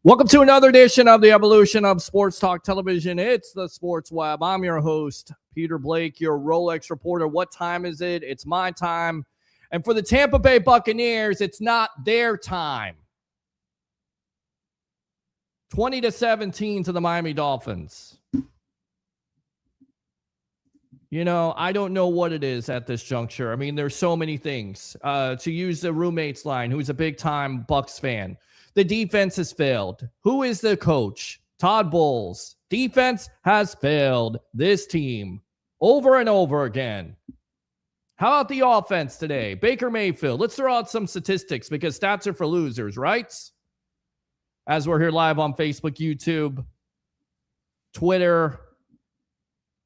Welcome to another edition of the Evolution of Sports Talk Television. It's the Sports Web. I'm your host, Peter Blake, your Rolex reporter. What time is it? It's my time. And for the Tampa Bay Buccaneers, it's not their time. 20-17 to the Miami Dolphins. You know, I don't know what it is at this juncture. I mean, there's so many things. To use the roommate's line, who's a big-time Bucs fan. The defense has failed. Who is the coach? Todd Bowles. Defense has failed this team over and over again. How about the offense today? Baker Mayfield. Let's throw out some statistics because stats are for losers, right? As we're here live on Facebook, YouTube, Twitter,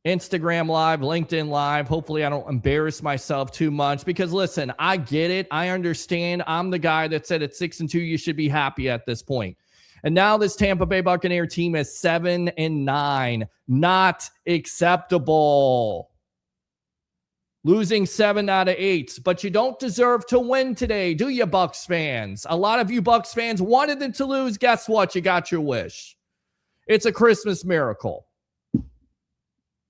Instagram Live, LinkedIn Live. Hopefully I don't embarrass myself too much because listen, I get it. I understand. I'm the guy that said at 6-2, you should be happy at this point. And now this Tampa Bay Buccaneer team is 7-9. Not acceptable. Losing 7 out of 8. But you don't deserve to win today, do you, Bucs fans? A lot of you Bucs fans wanted them to lose. Guess what? You got your wish. It's a Christmas miracle.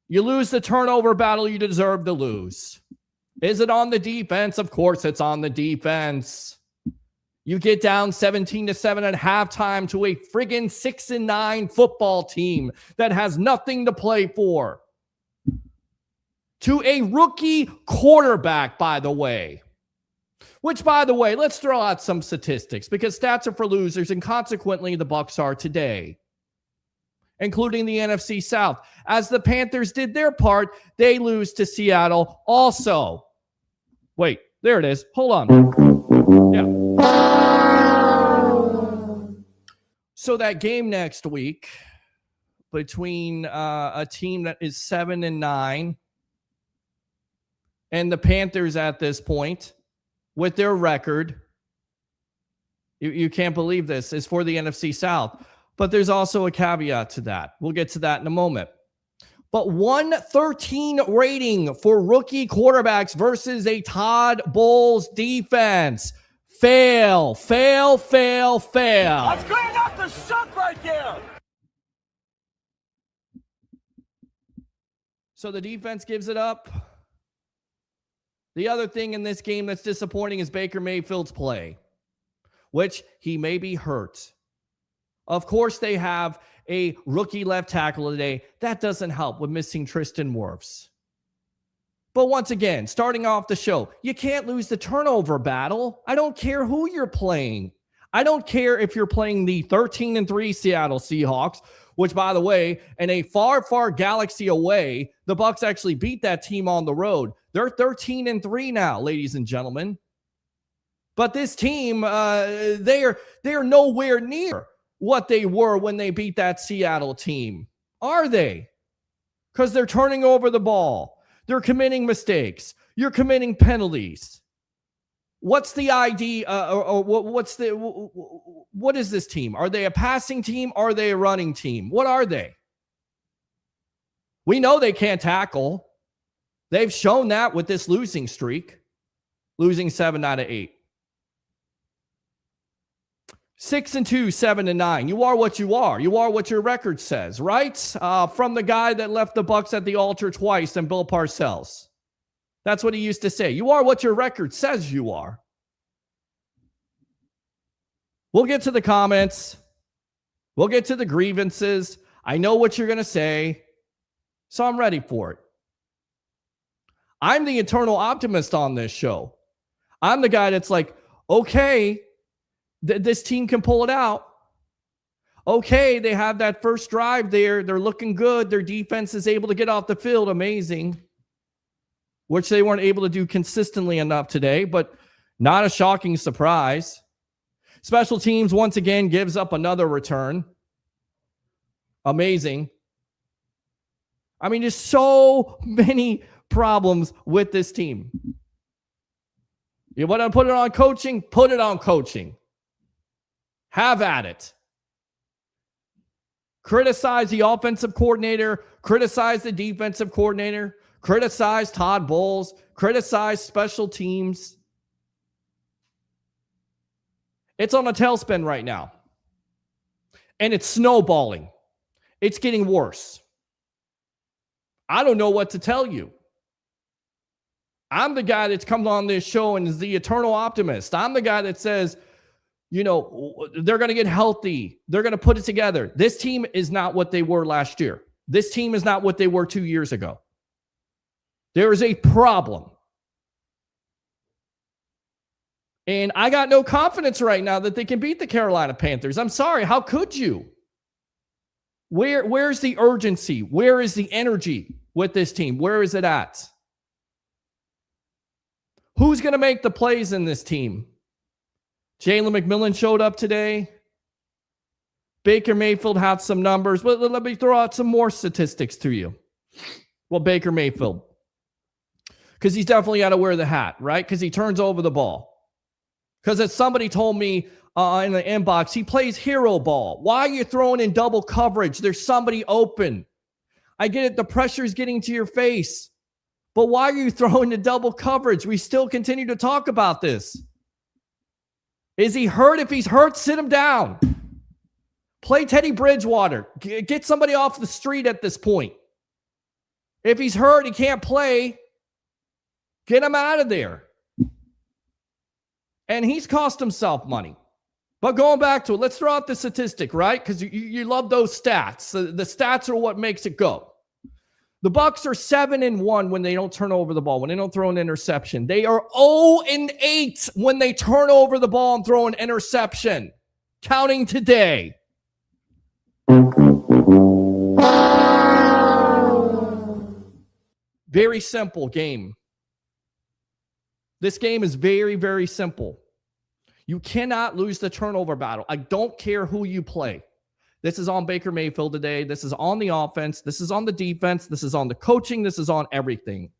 You lose the turnover battle you deserve to lose. Is it on the defense? Of course it's on the defense. You get down 17-7 at halftime to a friggin' 6-9 football team that has nothing to play for. To a rookie quarterback, by the way. Which, by the way, let's throw out some statistics because stats are for losers and consequently the Bucs are today. Including the NFC South. As the Panthers did their part, they lose to Seattle also. Wait, there it is. Hold on. Yeah. So that game next week between a team that is 7-9 and the Panthers at this point with their record, you can't believe this, is for the NFC South. But there's also a caveat to that. We'll get to that in a moment. But 113 rating for rookie quarterbacks versus a Todd Bowles defense. Fail. That's good enough to suck right there. So the defense gives it up. The other thing in this game that's disappointing is Baker Mayfield's play, which he may be hurt. Of course, they have a rookie left tackle today. That doesn't help with missing Tristan Wirfs. But once again, starting off the show, you can't lose the turnover battle. I don't care who you're playing. I don't care if you're playing the 13-3 Seattle Seahawks, which, by the way, in a far, far galaxy away, the Bucs actually beat that team on the road. They're 13-3 now, ladies and gentlemen. But this team, they're nowhere near what they were when they beat that Seattle team. Are they? Because they're turning over the ball. They're committing mistakes. You're committing penalties. What's the idea? What is this team? Are they a passing team? Are they a running team? What are they? We know they can't tackle. They've shown that with this losing streak. Losing 7 out of 8. 6-2, 7-9. You are what you are. You are what your record says, right? From the guy that left the Bucs at the altar twice and Bill Parcells. That's what he used to say. You are what your record says you are. We'll get to the comments. We'll get to the grievances. I know what you're going to say, so I'm ready for it. I'm the eternal optimist on this show. I'm the guy that's like, okay, this team can pull it out. Okay, they have that first drive there. They're looking good. Their defense is able to get off the field. Amazing. Which they weren't able to do consistently enough today, but not a shocking surprise. Special teams, once again, gives up another return. Amazing. I mean, there's so many problems with this team. You want to put it on coaching? Put it on coaching. Have at it. Criticize the offensive coordinator. Criticize the defensive coordinator. Criticize Todd Bowles. Criticize special teams. It's on a tailspin right now. And it's snowballing. It's getting worse. I don't know what to tell you. I'm the guy that's come on this show and is the eternal optimist. I'm the guy that says, you know, they're going to get healthy. They're going to put it together. This team is not what they were last year. This team is not what they were 2 years ago. There is a problem. And I got no confidence right now that they can beat the Carolina Panthers. I'm sorry. How could you? Where's the urgency? Where is the energy with this team? Where is it at? Who's going to make the plays in this team? Jalen McMillan showed up today. Baker Mayfield had some numbers. But let me throw out some more statistics to you. Well, Baker Mayfield. Because he's definitely got to wear the hat, right? Because he turns over the ball. Because as somebody told me in the inbox, he plays hero ball. Why are you throwing in double coverage? There's somebody open. I get it. The pressure is getting to your face. But why are you throwing the double coverage? We still continue to talk about this. Is he hurt? If he's hurt, sit him down. Play Teddy Bridgewater. Get somebody off the street at this point. If he's hurt, he can't play. Get him out of there. And he's cost himself money. But going back to it, let's throw out the statistic, right? Because you love those stats. The stats are what makes it go. The Bucs are 7-1 when they don't turn over the ball, when they don't throw an interception. They are 0-8 when they turn over the ball and throw an interception. Counting today. Very simple game. This game is very, very simple. You cannot lose the turnover battle. I don't care who you play. This is on Baker Mayfield today. This is on the offense. This is on the defense. This is on the coaching. This is on everything.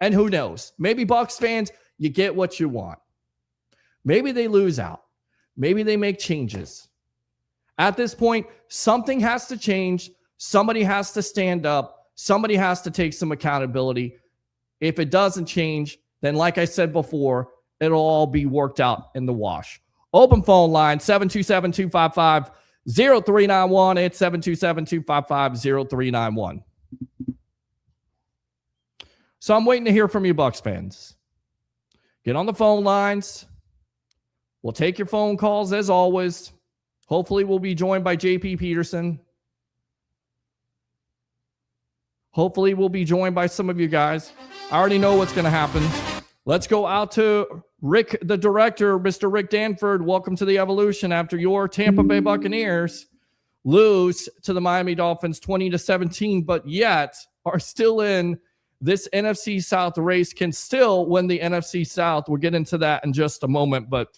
And who knows? Maybe Bucs fans, you get what you want. Maybe they lose out. Maybe they make changes. At this point, something has to change. Somebody has to stand up. Somebody has to take some accountability. If it doesn't change, then like I said before, it'll all be worked out in the wash. Open phone line, 727-255-0391. It's 727-255-0391. So I'm waiting to hear from you, Bucs fans. Get on the phone lines. We'll take your phone calls as always. Hopefully we'll be joined by JP Peterson. Hopefully we'll be joined by some of you guys. I already know what's going to happen. Let's go out to Rick, the director, Mr. Rick Danford. Welcome to the Evolution after your Tampa Bay Buccaneers lose to the Miami Dolphins 20-17, but yet are still in this NFC South race, can still win the NFC South. We'll get into that in just a moment, but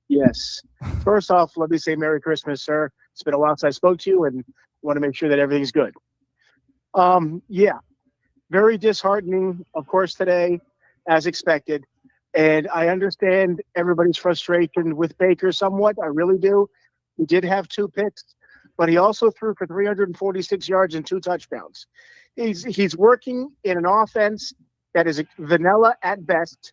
yes. First off, let me say Merry Christmas, sir. It's been a while since I spoke to you and want to make sure that everything's good. Yeah, very disheartening, of course, today, as expected. And I understand everybody's frustration with Baker somewhat. I really do. He did have 2 picks, but he also threw for 346 yards and 2 touchdowns. He's working in an offense that is vanilla at best.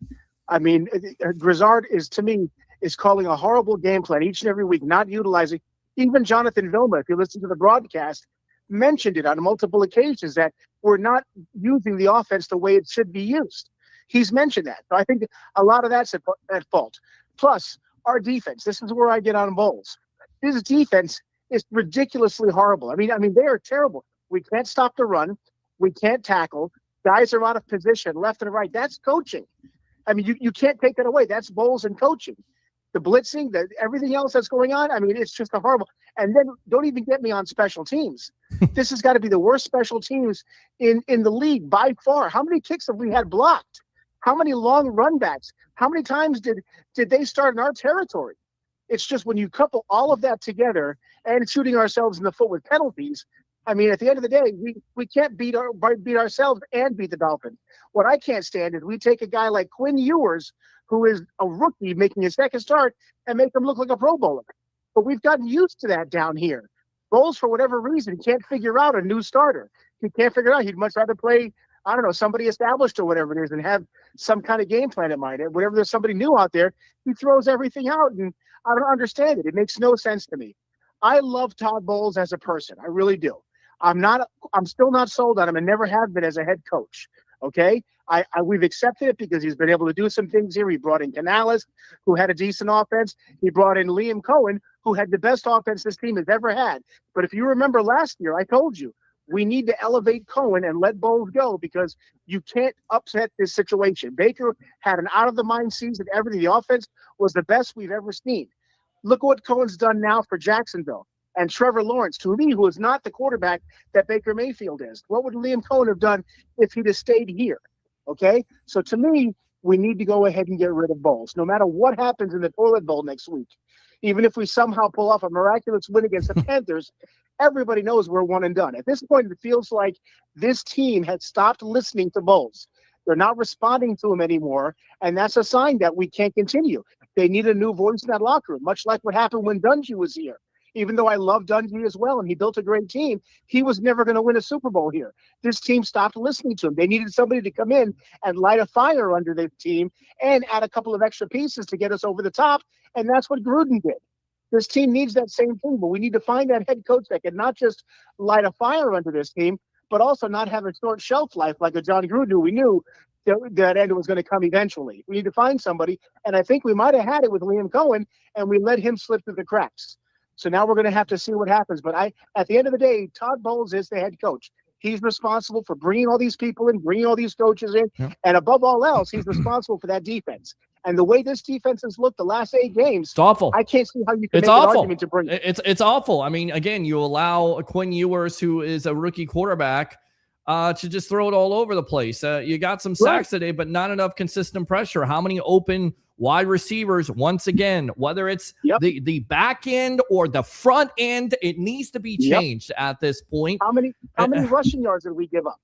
I mean, Grizzard is, to me, is calling a horrible game plan each and every week, not utilizing. Even Jonathan Vilma, if you listen to the broadcast, mentioned it on multiple occasions that we're not using the offense the way it should be used. He's mentioned that. So I think a lot of that's at fault. Plus, our defense. This is where I get on Bowles. His defense is ridiculously horrible. I mean, they are terrible. We can't stop the run. We can't tackle. Guys are out of position, left and right. That's coaching. I mean, you can't take that away. That's Bowles and coaching. The blitzing, everything else that's going on, I mean, it's just a horrible. And then don't even get me on special teams. This has got to be the worst special teams in the league by far. How many kicks have we had blocked? How many long run backs? How many times did they start in our territory? It's just when you couple all of that together and shooting ourselves in the foot with penalties, I mean, at the end of the day, we can't beat ourselves and beat the Dolphins. What I can't stand is we take a guy like Quinn Ewers, who is a rookie making his second start, and make him look like a Pro Bowler. But we've gotten used to that down here. Bowles, for whatever reason, can't figure out a new starter. He can't figure it out. He'd much rather play, I don't know, somebody established or whatever it is and have some kind of game plan in mind. And whenever there's somebody new out there, he throws everything out, and I don't understand it. It makes no sense to me. I love Todd Bowles as a person. I really do. I'm still not sold on him and never have been as a head coach. Okay. We've accepted it because he's been able to do some things here. He brought in Canales, who had a decent offense. He brought in Liam Cohen, who had the best offense this team has ever had. But if you remember last year, I told you, we need to elevate Cohen and let Bowles go because you can't upset this situation. Baker had an out-of-the-mind season. Everything. The offense was the best we've ever seen. Look what Cohen's done now for Jacksonville. And Trevor Lawrence, to me, who is not the quarterback that Baker Mayfield is. What would Liam Cohen have done if he'd have stayed here? Okay? So to me, we need to go ahead and get rid of Bowles. No matter what happens in the toilet bowl next week, even if we somehow pull off a miraculous win against the Panthers, everybody knows we're one and done. At this point, it feels like this team had stopped listening to Bowles. They're not responding to him anymore, and that's a sign that we can't continue. They need a new voice in that locker room, much like what happened when Dungy was here. Even though I love Dungy as well, and he built a great team, he was never going to win a Super Bowl here. This team stopped listening to him. They needed somebody to come in and light a fire under the team and add a couple of extra pieces to get us over the top, and that's what Gruden did. This team needs that same thing, but we need to find that head coach that can not just light a fire under this team, but also not have a short shelf life like a John Gruden, who we knew that end was going to come eventually. We need to find somebody, and I think we might have had it with Liam Cohen, and we let him slip through the cracks. So now we're going to have to see what happens. But at the end of the day, Todd Bowles is the head coach. He's responsible for bringing all these people in, bringing all these coaches in. Yep. And above all else, he's responsible for that defense. And the way this defense has looked the last 8 games, it's awful. I can't see how you can make an argument to bring it. It's awful. I mean, again, you allow Quinn Ewers, who is a rookie quarterback, to just throw it all over the place. You got some sacks today, but not enough consistent pressure. How many open wide receivers, once again, whether it's the back end or the front end, it needs to be changed at this point. How many rushing yards did we give up?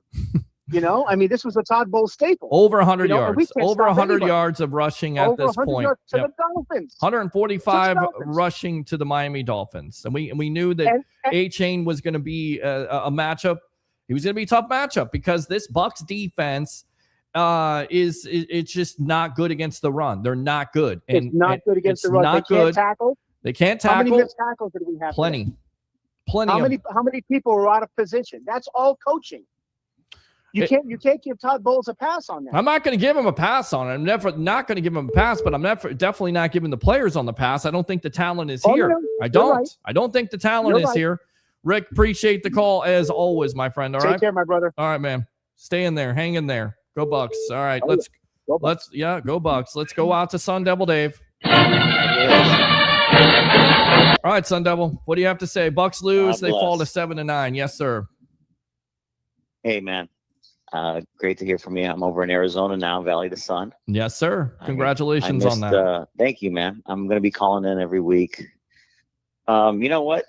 You know, I mean, this was a Todd Bowles staple. Over 100 yards. Over 100 yards of rushing at this point. Yards to the Dolphins. 145 rushing to the Miami Dolphins. And we knew that A-Chain was going to be a matchup. He was going to be a tough matchup because this Bucs defense it's just not good against the run. They're not good. It's not good against the run. They can't tackle. They can't tackle. How many missed tackles did we have? Plenty. How many people were out of position? That's all coaching. You can't give Todd Bowles a pass on that. I'm not going to give him a pass on it. I'm not going to give him a pass, but I'm definitely not giving the players on the pass. I don't think the talent is here. No, I don't. Right. I don't think the talent is here. Rick, appreciate the call as always, my friend. All right. Take care, my brother. All right, man. Stay in there. Hang in there. Go Bucs. All right. Go Bucs. Let's go out to Sun Devil Dave. All right, Sun Devil. What do you have to say? Bucs lose. They fall to 7-9. Yes, sir. Hey, man. Great to hear from you. I'm over in Arizona now, Valley of the Sun. Yes, sir. Congratulations on that. Thank you, man. I'm going to be calling in every week. You know what?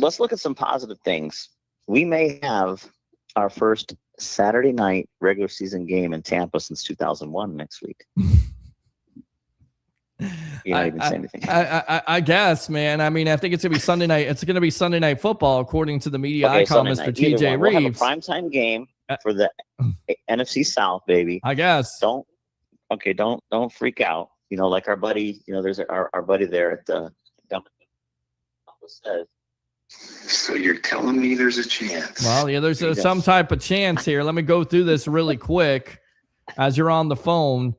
Let's look at some positive things. We may have our first Saturday night regular season game in Tampa since 2001 next week. You don't even say anything. I guess, man. I mean, I think it's going to be Sunday night. It's going to be Sunday Night Football, according to the media icon, Mr. TJ Reeves. We'll have a primetime game for the NFC South, baby. I guess. Don't freak out. You know, like our buddy, you know, there's our buddy there at the says. So you're telling me there's a chance? Well, yeah, there's some type of chance here. Let me go through this really quick as you're on the phone.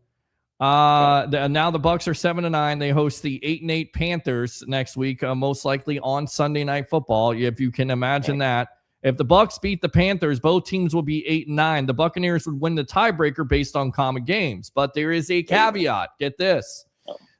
Now the Bucs are 7-9. They host the 8-8 Panthers next week, most likely on Sunday Night Football, if you can imagine that. If the Bucs beat the Panthers, both teams will be 8-9. The Buccaneers would win the tiebreaker based on common games, but there is a caveat. Get this.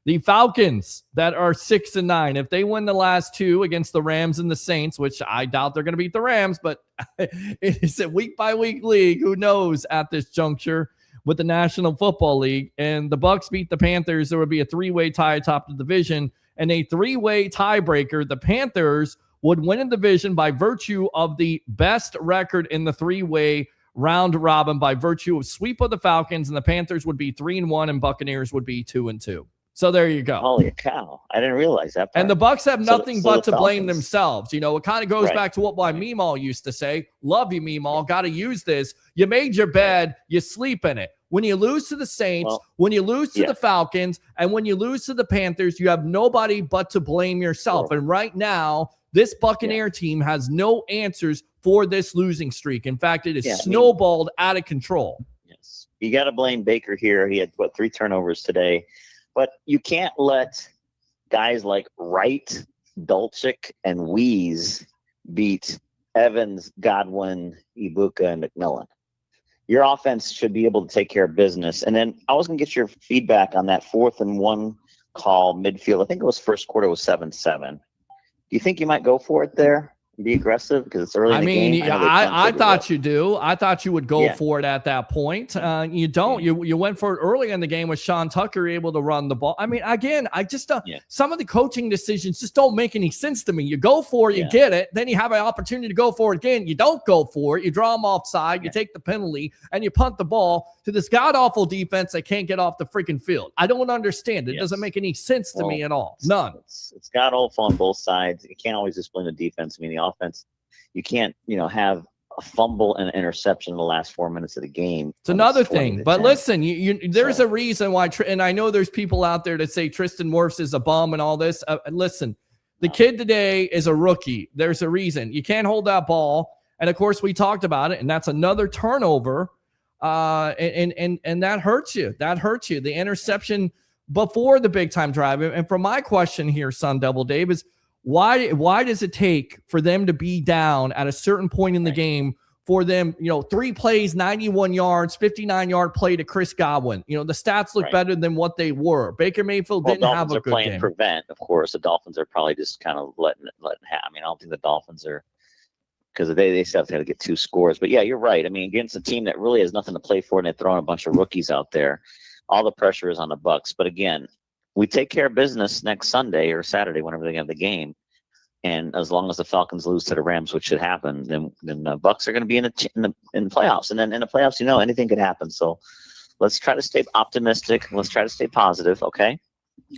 The Falcons that are 6-9, if they win the last 2 against the Rams and the Saints, which I doubt they're going to beat the Rams, but it is a week-by-week league. Who knows at this juncture with the National Football League? And the Bucs beat the Panthers, there would be a 3-way tie atop the division and a 3-way tiebreaker. The Panthers would win a division by virtue of the best record in the 3-way round robin by virtue of sweep of the Falcons, and the Panthers would be 3-1 and Buccaneers would be 2-2. So there you go. Holy cow. I didn't realize that part. And the Bucs have nothing but to blame Dolphins. themselves. You know, it kind of goes back to what my Meemaw used to say. Love you, Meemaw. Got to use this. You made your bed. You sleep in it. When you lose to the Saints, when you lose to the Falcons, and when you lose to the Panthers, you have nobody but to blame yourself. And right now, this Buccaneer team has no answers for this losing streak. In fact, it is snowballed out of control. Yes. You got to blame Baker here. He had, 3 turnovers today. But you can't let guys like Wright, Dulcich, and Weeze beat Evans, Godwin, Ibuka, and McMillan. Your offense should be able to take care of business. And then I was going to get your feedback on that 4th and 1 call midfield. I think it was first quarter was 7-7. Do you think you might go for it there? Be aggressive because it's early in the game. I thought you do. I thought you would go for it at that point. You don't. You went for it early in the game with Sean Tucker able to run the ball. I mean, again, I just some of the coaching decisions just don't make any sense to me. You go for it, you get it, then you have an opportunity to go for it again. You don't go for it. You draw them offside. You take the penalty, and you punt the ball to this god-awful defense that can't get off the freaking field. I don't understand. It doesn't make any sense to me at all. None. It's god-awful on both sides. You can't always just blame the defense. I mean, the offense, you can't, have a fumble and an interception in the last 4 minutes of the game. It's another thing. But listen, there's a reason why, and I know there's people out there that say Tristan Wirfs is a bum and all this. Listen, the kid today is a rookie. There's a reason. You can't hold that ball. And, of course, we talked about it, and that's another turnover. And that hurts you. That hurts you. The interception before the big-time drive. And for my question here, Sun Devil Dave, is why does it take for them to be down at a certain point in the game for them, 3 plays, 91 yards, 59-yard play to Chris Godwin? The stats look better than what they were. Baker Mayfield didn't have a good game. Dolphins are playing prevent, of course. The Dolphins are probably just kind of letting have. I mean, I don't think the Dolphins are, because they still have to get 2 scores. But, yeah, you're right. I mean, against a team that really has nothing to play for and they're throwing a bunch of rookies out there, all the pressure is on the Bucs. But, again, we take care of business next Sunday or Saturday whenever they have the game. And as long as the Falcons lose to the Rams, which should happen, then the Bucs are going to be in the playoffs. And then in the playoffs, anything could happen. So let's try to stay optimistic. Let's try to stay positive, okay?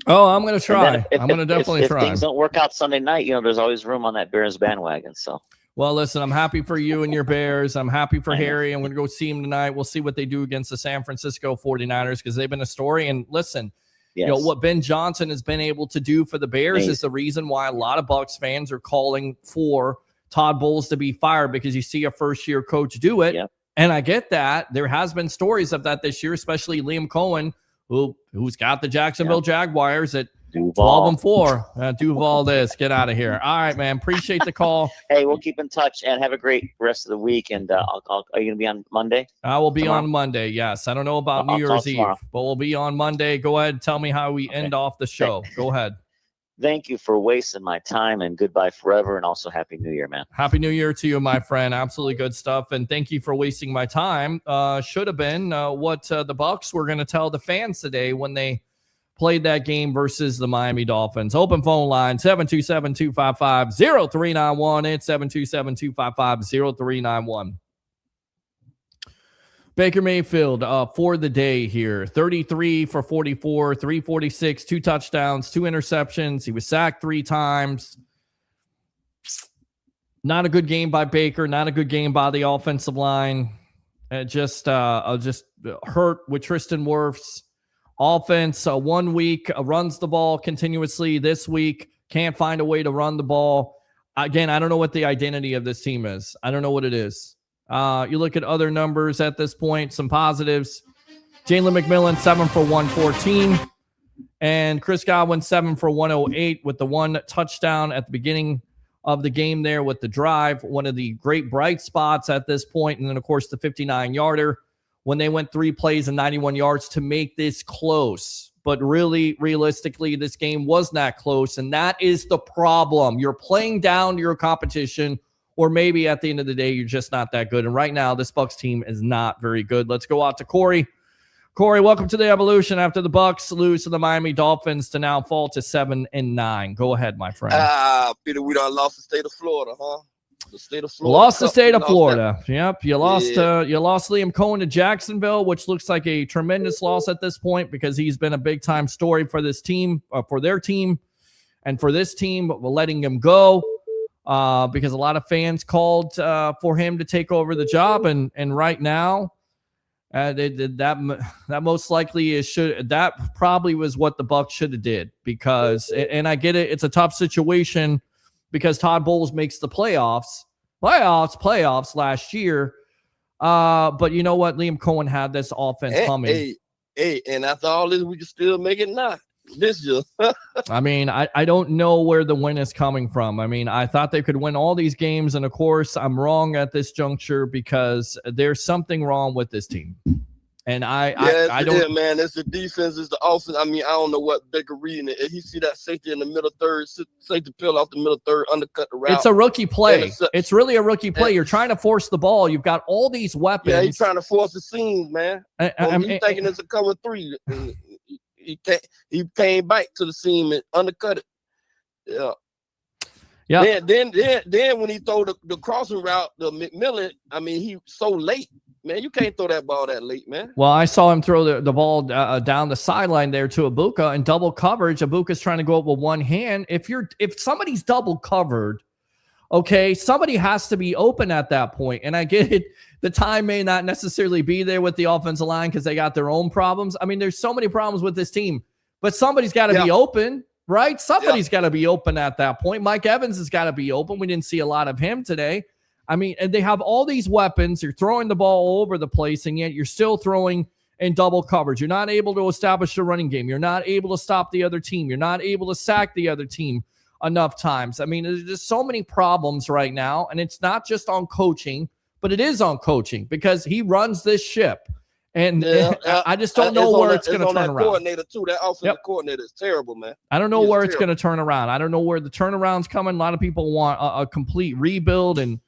Oh, I'm going to try. I'm going to definitely try. If things don't work out Sunday night, there's always room on that Bears bandwagon. So. Well, listen, I'm happy for you and your Bears. I'm happy for Harry. I'm going to go see him tonight. We'll see what they do against the San Francisco 49ers because they've been a story. And listen, what Ben Johnson has been able to do for the Bears is the reason why a lot of Bucs fans are calling for Todd Bowles to be fired because you see a first-year coach do it. Yep. And I get that. There has been stories of that this year, especially Liam Cohen, who's got the Jacksonville Jaguars at 12-4. Duval this. Get out of here. All right, man. Appreciate the call. Hey, we'll keep in touch and have a great rest of the week. And are you going to be on Monday? I will be on Monday, yes. I don't know about New Year's Eve, but we'll be on Monday. Go ahead and tell me how we end off the show. Go ahead. Thank you for wasting my time and goodbye forever. And also Happy New Year, man. Happy New Year to you, my friend. Absolutely good stuff. And thank you for wasting my time. Should have been what the Bucs were going to tell the fans today when they played that game versus the Miami Dolphins. Open phone line, 727-255-0391. It's 727-255-0391. Baker Mayfield for the day here. 33 for 44, 346, 2 touchdowns, 2 interceptions. He was sacked 3 times. Not a good game by Baker. Not a good game by the offensive line. Just hurt with Tristan Wirfs. Offense, 1 week runs the ball continuously. This week, can't find a way to run the ball. Again, I don't know what the identity of this team is. I don't know what it is. You look at other numbers at this point, some positives. Jalen McMillan, 7 for 114. And Chris Godwin, 7 for 108 with the 1 touchdown at the beginning of the game there with the drive. One of the great bright spots at this point. And then, of course, the 59-yarder. When they went 3 plays and 91 yards to make this close. But really, realistically, this game was not close, and that is the problem. You're playing down to your competition, or maybe at the end of the day, you're just not that good. And right now, this Bucs team is not very good. Let's go out to Corey. Corey, welcome to the Evolution after the Bucs lose to the Miami Dolphins to now fall to 7-9. Go ahead, my friend. Peter, we done lost the state of Florida, huh? the state of Florida. Lost the state of Lost Florida. Yep. You lost Yeah. you lost Liam Cohen to Jacksonville, which looks like a tremendous loss at this point because he's been a big time story for this team, for their team, and for this team. But we're letting him go because a lot of fans called for him to take over the job, and right now. That most likely that probably was what the Bucs should have did because, and I get it, it's a tough situation because Todd Bowles makes the playoffs last year. But you know what? Liam Cohen had this offense humming. Hey, and after all this, we can still make it not this year. I mean, I don't know where the win is coming from. I mean, I thought they could win all these games, and of course, I'm wrong at this juncture because there's something wrong with this team. And I don't. Yeah, man, it's the defense, it's the offense. I mean, I don't know what Baker reading it. If you see that safety in the middle third, safety peel off the middle third, undercut the route. It's a rookie play. It's really a rookie play. You're trying to force the ball. You've got all these weapons. Yeah, he's trying to force the seams, man. He's thinking it's a cover three. He came back to the seam and undercut it. Yeah. Yeah. Then when he throw the crossing route, the McMillan, I mean, he so late. Man, you can't throw that ball that late, man. Well, I saw him throw the ball down the sideline there to Ibuka in double coverage. Ibuka's trying to go up with one hand. If somebody's double covered, okay, somebody has to be open at that point. And I get it. The time may not necessarily be there with the offensive line because they got their own problems. I mean, there's so many problems with this team, but somebody's got to be open, right? Somebody's got to be open at that point. Mike Evans has got to be open. We didn't see a lot of him today. I mean, and they have all these weapons. You're throwing the ball all over the place, and yet you're still throwing in double coverage. You're not able to establish the running game. You're not able to stop the other team. You're not able to sack the other team enough times. I mean, there's just so many problems right now, and it's not just on coaching, but it is on coaching because he runs this ship. And I just don't know where it's going to turn around. Coordinator too. That offensive coordinator is terrible, man. I don't know where it's going to turn around. I don't know where the turnaround's coming. A lot of people want a complete rebuild and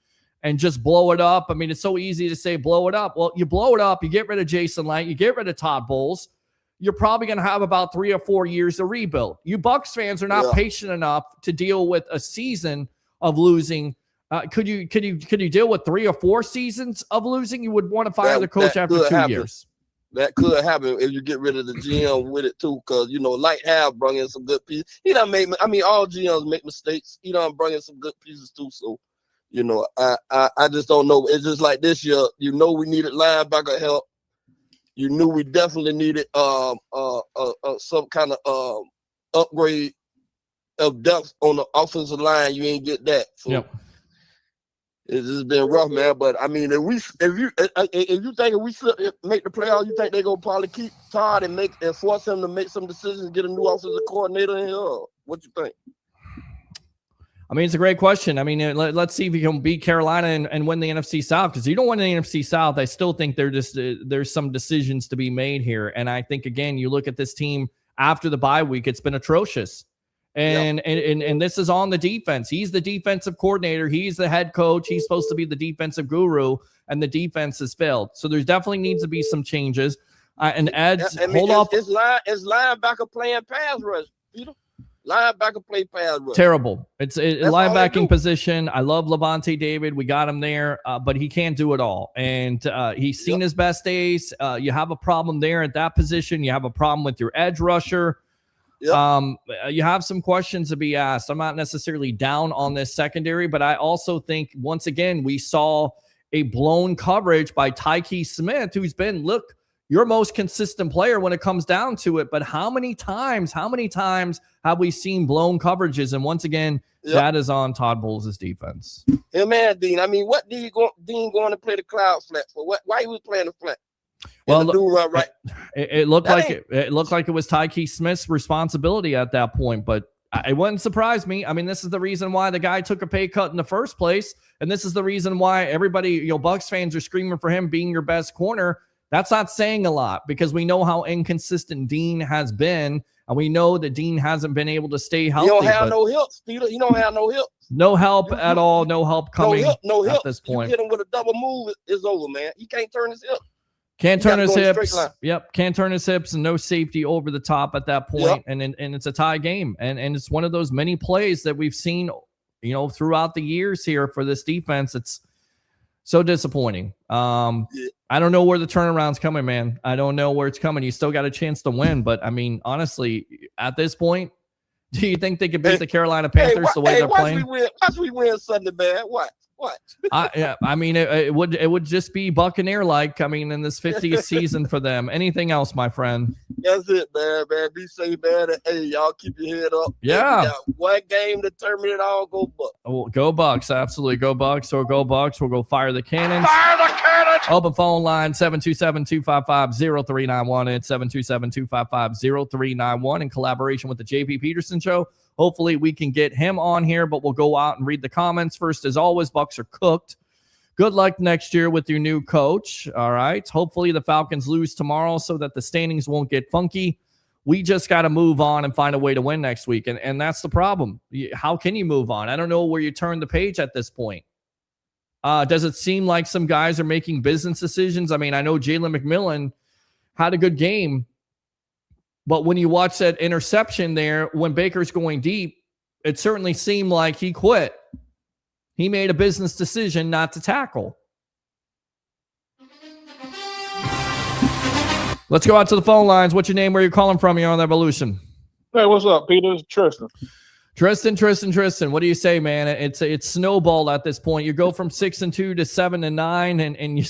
just blow it up. I mean, it's so easy to say blow it up. Well, you blow it up, you get rid of Jason Light, you get rid of Todd Bowles. You're probably going to have about 3 or 4 years to rebuild. You Bucs fans are not patient enough to deal with a season of losing. Could you deal with 3 or 4 seasons of losing? You would want to fire the coach after 2 years. That could happen if you get rid of the GM with it too, because Light have brought in some good pieces. He done make. I mean, all GMs make mistakes. He done bring in some good pieces too. So, I just don't know. It's just like this year. We needed linebacker help. You knew we definitely needed some kind of upgrade of depth on the offensive line. You ain't get that. So it's just been rough, man. But I mean, if you think we make the playoffs, you think they're gonna probably keep Todd and force him to make some decisions, get a new offensive coordinator in here? What you think? I mean, it's a great question. I mean, let's see if you can beat Carolina and win the NFC South, because you don't win the NFC South. I still think there's some decisions to be made here. And I think, again, you look at this team after the bye week, it's been atrocious. And this is on the defense. He's the defensive coordinator. He's the head coach. He's supposed to be the defensive guru, and the defense has failed. So there's definitely needs to be some changes. And Ed's hold off. It's linebacker playing pass rush, Peter. Linebacker play pass rush. Terrible. It's a linebacking position. I love Levante David. We got him there, but he can't do it all. And he's seen his best days. You have a problem there at that position. You have a problem with your edge rusher. You have some questions to be asked. I'm not necessarily down on this secondary, but I also think, once again, we saw a blown coverage by Tyke Smith, who's been, your most consistent player when it comes down to it. But how many times have we seen blown coverages? And once again, that is on Todd Bowles' defense. Yeah, man, Dean. I mean, what Dean going to play the cloud flat for? Why he was playing the flat? Well, it looked like it was Tyke Smith's responsibility at that point, but it wouldn't surprise me. I mean, this is the reason why the guy took a pay cut in the first place, and this is the reason why everybody, Bucs fans are screaming for him being your best corner. That's not saying a lot, because we know how inconsistent Dean has been, and we know that Dean hasn't been able to stay healthy. You don't have no hips, Peter. You don't have no hips. No help at all. No help coming at this point. You hit him with a double move, it's over, man. He can't turn his hip. Can't turn his hips. Can't turn his hips, and no safety over the top at that point. And it's a tie game. And it's one of those many plays that we've seen throughout the years here for this defense, it's so disappointing. I don't know where the turnaround's coming, man. I don't know where it's coming. You still got a chance to win, but I mean, honestly, at this point, do you think they could beat the Carolina Panthers the way they're playing? Watch we win Sunday, man. What? I mean, it would just be Buccaneer like. I mean, in this 50th season for them. Anything else, my friend? That's it, man. Be safe, man. And, hey, y'all keep your head up. Yeah. We got one game to determine it all. Go Bucs. Oh, go Bucs. Absolutely. Go Bucs. So go Bucs. We'll go fire the cannons. Fire the cannons! Open phone line 727-255-0391. It's 727-255-0391 in collaboration with the JP Peterson Show. Hopefully we can get him on here, but we'll go out and read the comments first. As always, Bucs are cooked. Good luck next year with your new coach. All right. Hopefully the Falcons lose tomorrow so that the standings won't get funky. We just got to move on and find a way to win next week. And that's the problem. How can you move on? I don't know where you turn the page at this point. Does it seem like some guys are making business decisions? I mean, I know Jalen McMillan had a good game, but when you watch that interception there, when Baker's going deep, it certainly seemed like he quit. He made a business decision not to tackle. Let's go out to the phone lines. What's your name? Where you calling from? You're on the Evolution. Hey, what's up, Peter? It's Tristan. Tristan. What do you say, man? It's snowballed at this point. You go from 6-2 to 7-9, and you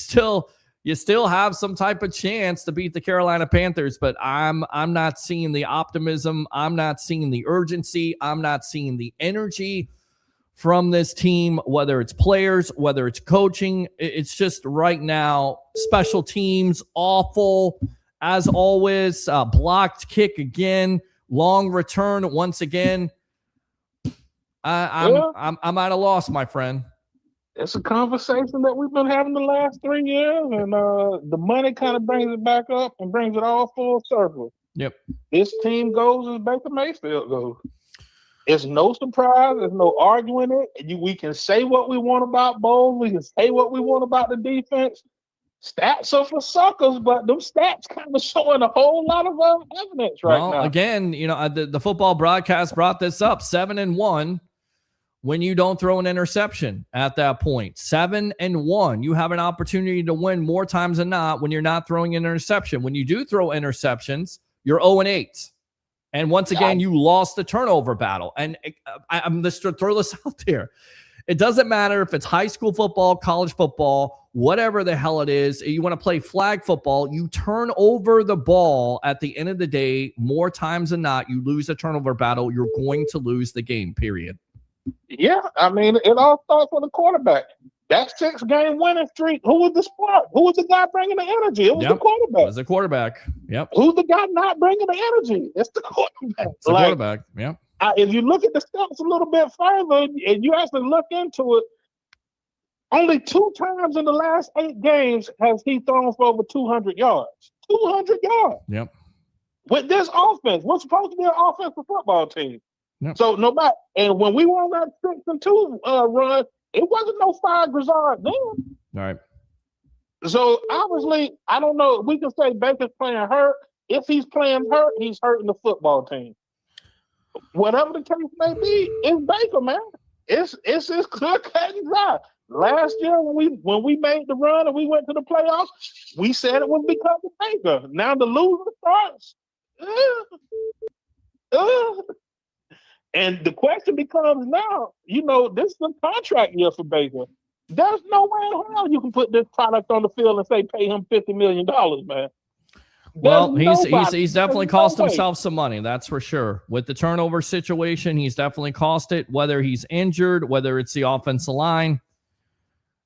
still have some type of chance to beat the Carolina Panthers. But I'm not seeing the optimism. I'm not seeing the urgency. I'm not seeing the energy from this team, whether it's players, whether it's coaching. It's just right now, special teams, awful, as always, blocked kick again, long return once again. I'm at a loss, my friend. It's a conversation that we've been having the last 3 years, and the money kind of brings it back up and brings it all full circle. Yep. This team goes as Baker Mayfield goes. It's no surprise. There's no arguing it. We can say what we want about Bowles. We can say what we want about the defense. Stats are for suckers, but them stats kind of showing a whole lot of evidence right now. Well, again, the football broadcast brought this up. 7-1 when you don't throw an interception at that point. 7-1. You have an opportunity to win more times than not when you're not throwing an interception. When you do throw interceptions, you're 0-8. And once again, you lost the turnover battle. And I'm just to throw this out there. It doesn't matter if it's high school football, college football, whatever the hell it is. You want to play flag football, you turn over the ball at the end of the day more times than not. You lose a turnover battle, you're going to lose the game, period. Yeah, I mean, it all starts with the quarterback. That 6-game winning streak, who was the spark? Who was the guy bringing the energy? It was the quarterback. It was the quarterback. Yep. Who's the guy not bringing the energy? It's the quarterback. It's the quarterback. Yep. If you look at the stats a little bit further and you actually look into it, only 2 times in the last 8 games has he thrown for over 200 yards. 200 yards. Yep. With this offense, what's supposed to be an offensive football team. Yep. So nobody, and when we were on that 6-2 run, it wasn't no Fire Grizzard then. All right. So obviously, I don't know. We can say Baker's playing hurt. If he's playing hurt, he's hurting the football team. Whatever the case may be, it's Baker, man. It's clear cut and dry. Last year when we made the run and we went to the playoffs, we said it was because of Baker. Now the loser starts. And the question becomes now, this is a contract year for Baker. There's no way in hell you can put this product on the field and say pay him $50 million, man. Well, he's definitely cost himself some money, that's for sure. With the turnover situation, he's definitely cost it, whether he's injured, whether it's the offensive line.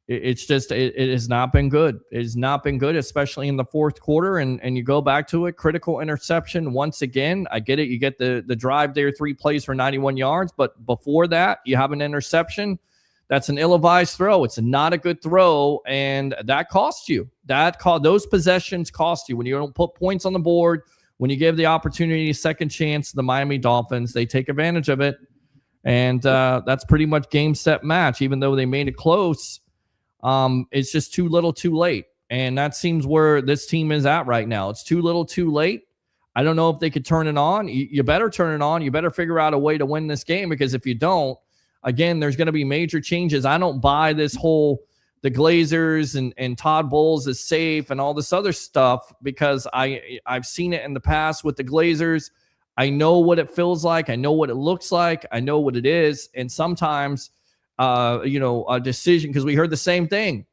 It's just, it has not been good. It has not been good, especially in the fourth quarter. And you go back to it, critical interception once again. I get it. You get the drive there, 3 plays for 91 yards. But before that, you have an interception. That's an ill-advised throw. It's not a good throw, and that costs you. Those possessions cost you. When you don't put points on the board, when you give the opportunity a second chance to the Miami Dolphins, they take advantage of it. And that's pretty much game, set, match. Even though they made it close, it's just too little, too late. And that seems where this team is at right now. It's too little, too late. I don't know if they could turn it on. You better turn it on. You better figure out a way to win this game, because if you don't, again, there's going to be major changes. I don't buy this whole the Glazers and Todd Bowles is safe and all this other stuff because I've seen it in the past with the Glazers. I know what it feels like. I know what it looks like. I know what it is. And sometimes, a decision, because we heard the same thing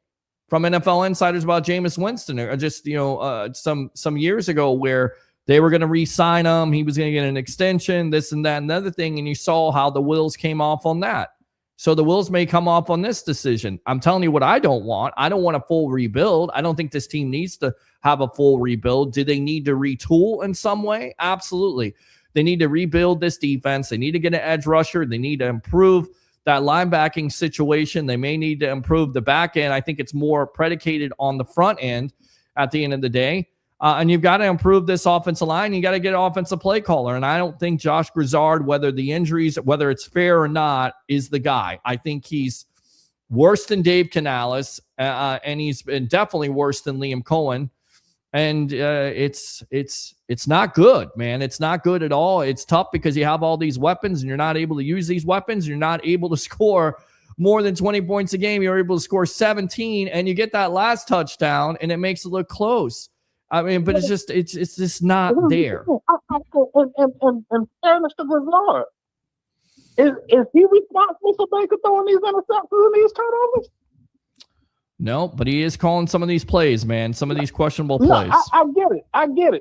from NFL insiders about Jameis Winston, or just, some years ago where they were going to re-sign him. He was going to get an extension, this and that, and another thing. And you saw how the wheels came off on that. So the wheels may come off on this decision. I'm telling you what I don't want. I don't want a full rebuild. I don't think this team needs to have a full rebuild. Do they need to retool in some way? Absolutely. They need to rebuild this defense. They need to get an edge rusher. They need to improve that linebacking situation. They may need to improve the back end. I think it's more predicated on the front end at the end of the day. And you've got to improve this offensive line. You got to get an offensive play caller. And I don't think Josh Grizzard, whether the injuries, whether it's fair or not, is the guy. I think he's worse than Dave Canales, and he's been definitely worse than Liam Cohen. And it's not good, man. It's not good at all. It's tough because you have all these weapons and you're not able to use these weapons. You're not able to score more than 20 points a game. You're able to score 17, and you get that last touchdown, and it makes it look close. I mean, but it's just not there. And fairness to Grizzard, is he responsible for Baker throwing these interceptions and these turnovers? No, but he is calling some of these plays, man. Some of these questionable plays. I get it. I get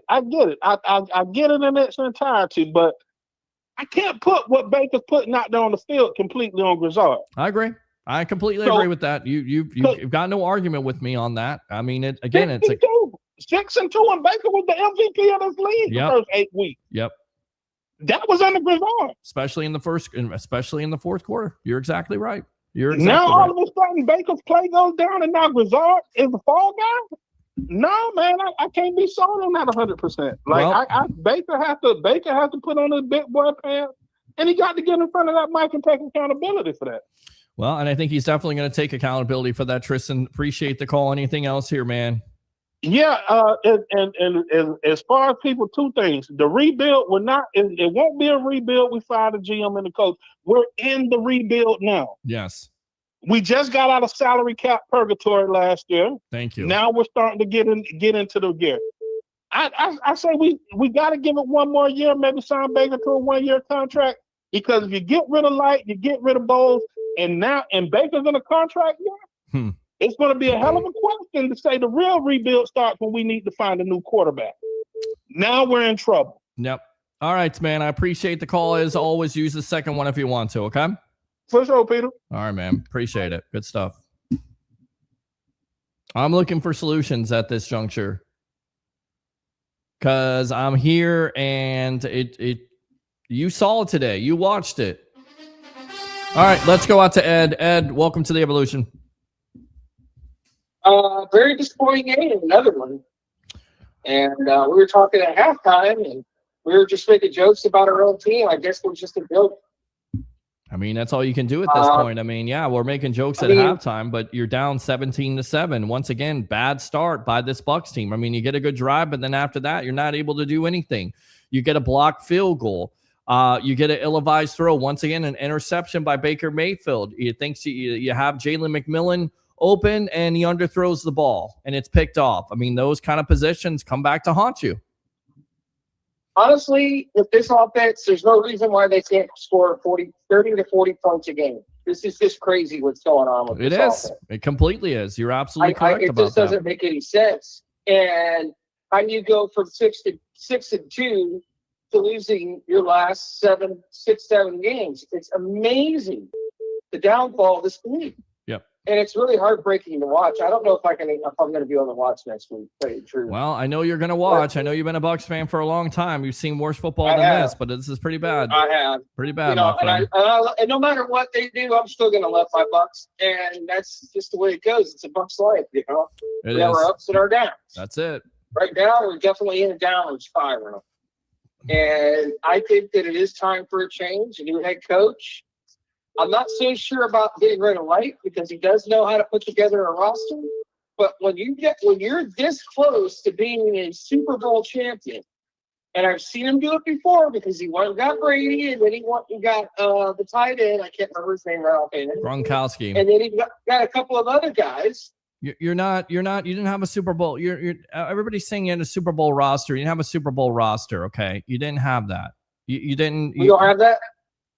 it in its entirety, but I can't put what Baker's putting out there on the field completely on Grizzard. I agree. I completely agree with that. You've got no argument with me on that. I mean, it's 6-2, and Baker was the MVP of this league the first 8 weeks. Yep. That was under Grizzard. Especially in the fourth quarter. You're exactly right. Now all of a sudden Baker's play goes down, and now Grizzard is the fall guy. No, man, I can't be sold on that 100%. Baker has to put on his big boy pants, and he got to get in front of that mic and take accountability for that. Well, and I think he's definitely going to take accountability for that. Tristan, appreciate the call. Anything else here, man? Yeah, and as far as people, two things. The rebuild it won't be a rebuild. We fired the GM and the coach. We're in the rebuild now. Yes. We just got out of salary cap purgatory last year. Thank you. Now we're starting to get into the gear. I say we got to give it one more year, maybe sign Baker to a 1-year contract, because if you get rid of Light, you get rid of Bowles, and Baker's in a contract year, it's going to be a hell of a question to say the real rebuild starts when we need to find a new quarterback. Now we're in trouble. Yep. All right, man. I appreciate the call. As always, use the second one if you want to, okay? For sure, Peter. All right, man. Appreciate it. Good stuff. I'm looking for solutions at this juncture because I'm here, and you saw it today. You watched it. All right, let's go out to Ed. Ed, welcome to the Evolution. Very disappointing game, another one. And we were talking at halftime, and we were just making jokes about our own team. I guess we're just a building. I mean, that's all you can do at this point. I mean, yeah, we're making jokes at halftime, but you're down 17-7. Once again, bad start by this Bucs team. I mean, you get a good drive, but then after that, you're not able to do anything. You get a blocked field goal. You get an ill-advised throw. Once again, an interception by Baker Mayfield. You think you have Jalen McMillan open, and he underthrows the ball, and it's picked off. I mean, those kind of positions come back to haunt you. Honestly, with this offense, there's no reason why they can't score 30 to 40 points a game. This is just crazy what's going on with this offense. It completely is. You're absolutely correct about that. It just doesn't make any sense. And how do you go from 6-2 to losing your last 7 games? It's amazing, the downfall of this league. Yep. And it's really heartbreaking to watch. I don't know if I'm going to be able to watch next week. To tell you the truth. Well, I know you're going to watch. I know you've been a Bucs fan for a long time. You've seen worse football than this, but this is pretty bad. I have. Pretty bad, and no matter what they do, I'm still going to love my Bucs, and that's just the way it goes. It's a Bucs life, We have our ups and our downs. That's it. Right now, we're definitely in a downward spiral. And I think that it is time for a change, a new head coach. I'm not so sure about getting rid of Light because he does know how to put together a roster. But when you're this close to being a Super Bowl champion, And I've seen him do it before because he got Brady, and then he got the tight end. I can't remember his name right offhand. Gronkowski. And then he got a couple of other guys. You didn't have a Super Bowl. Everybody's saying you had a Super Bowl roster. You didn't have a Super Bowl roster. Okay. You didn't have that. You didn't. You don't have that?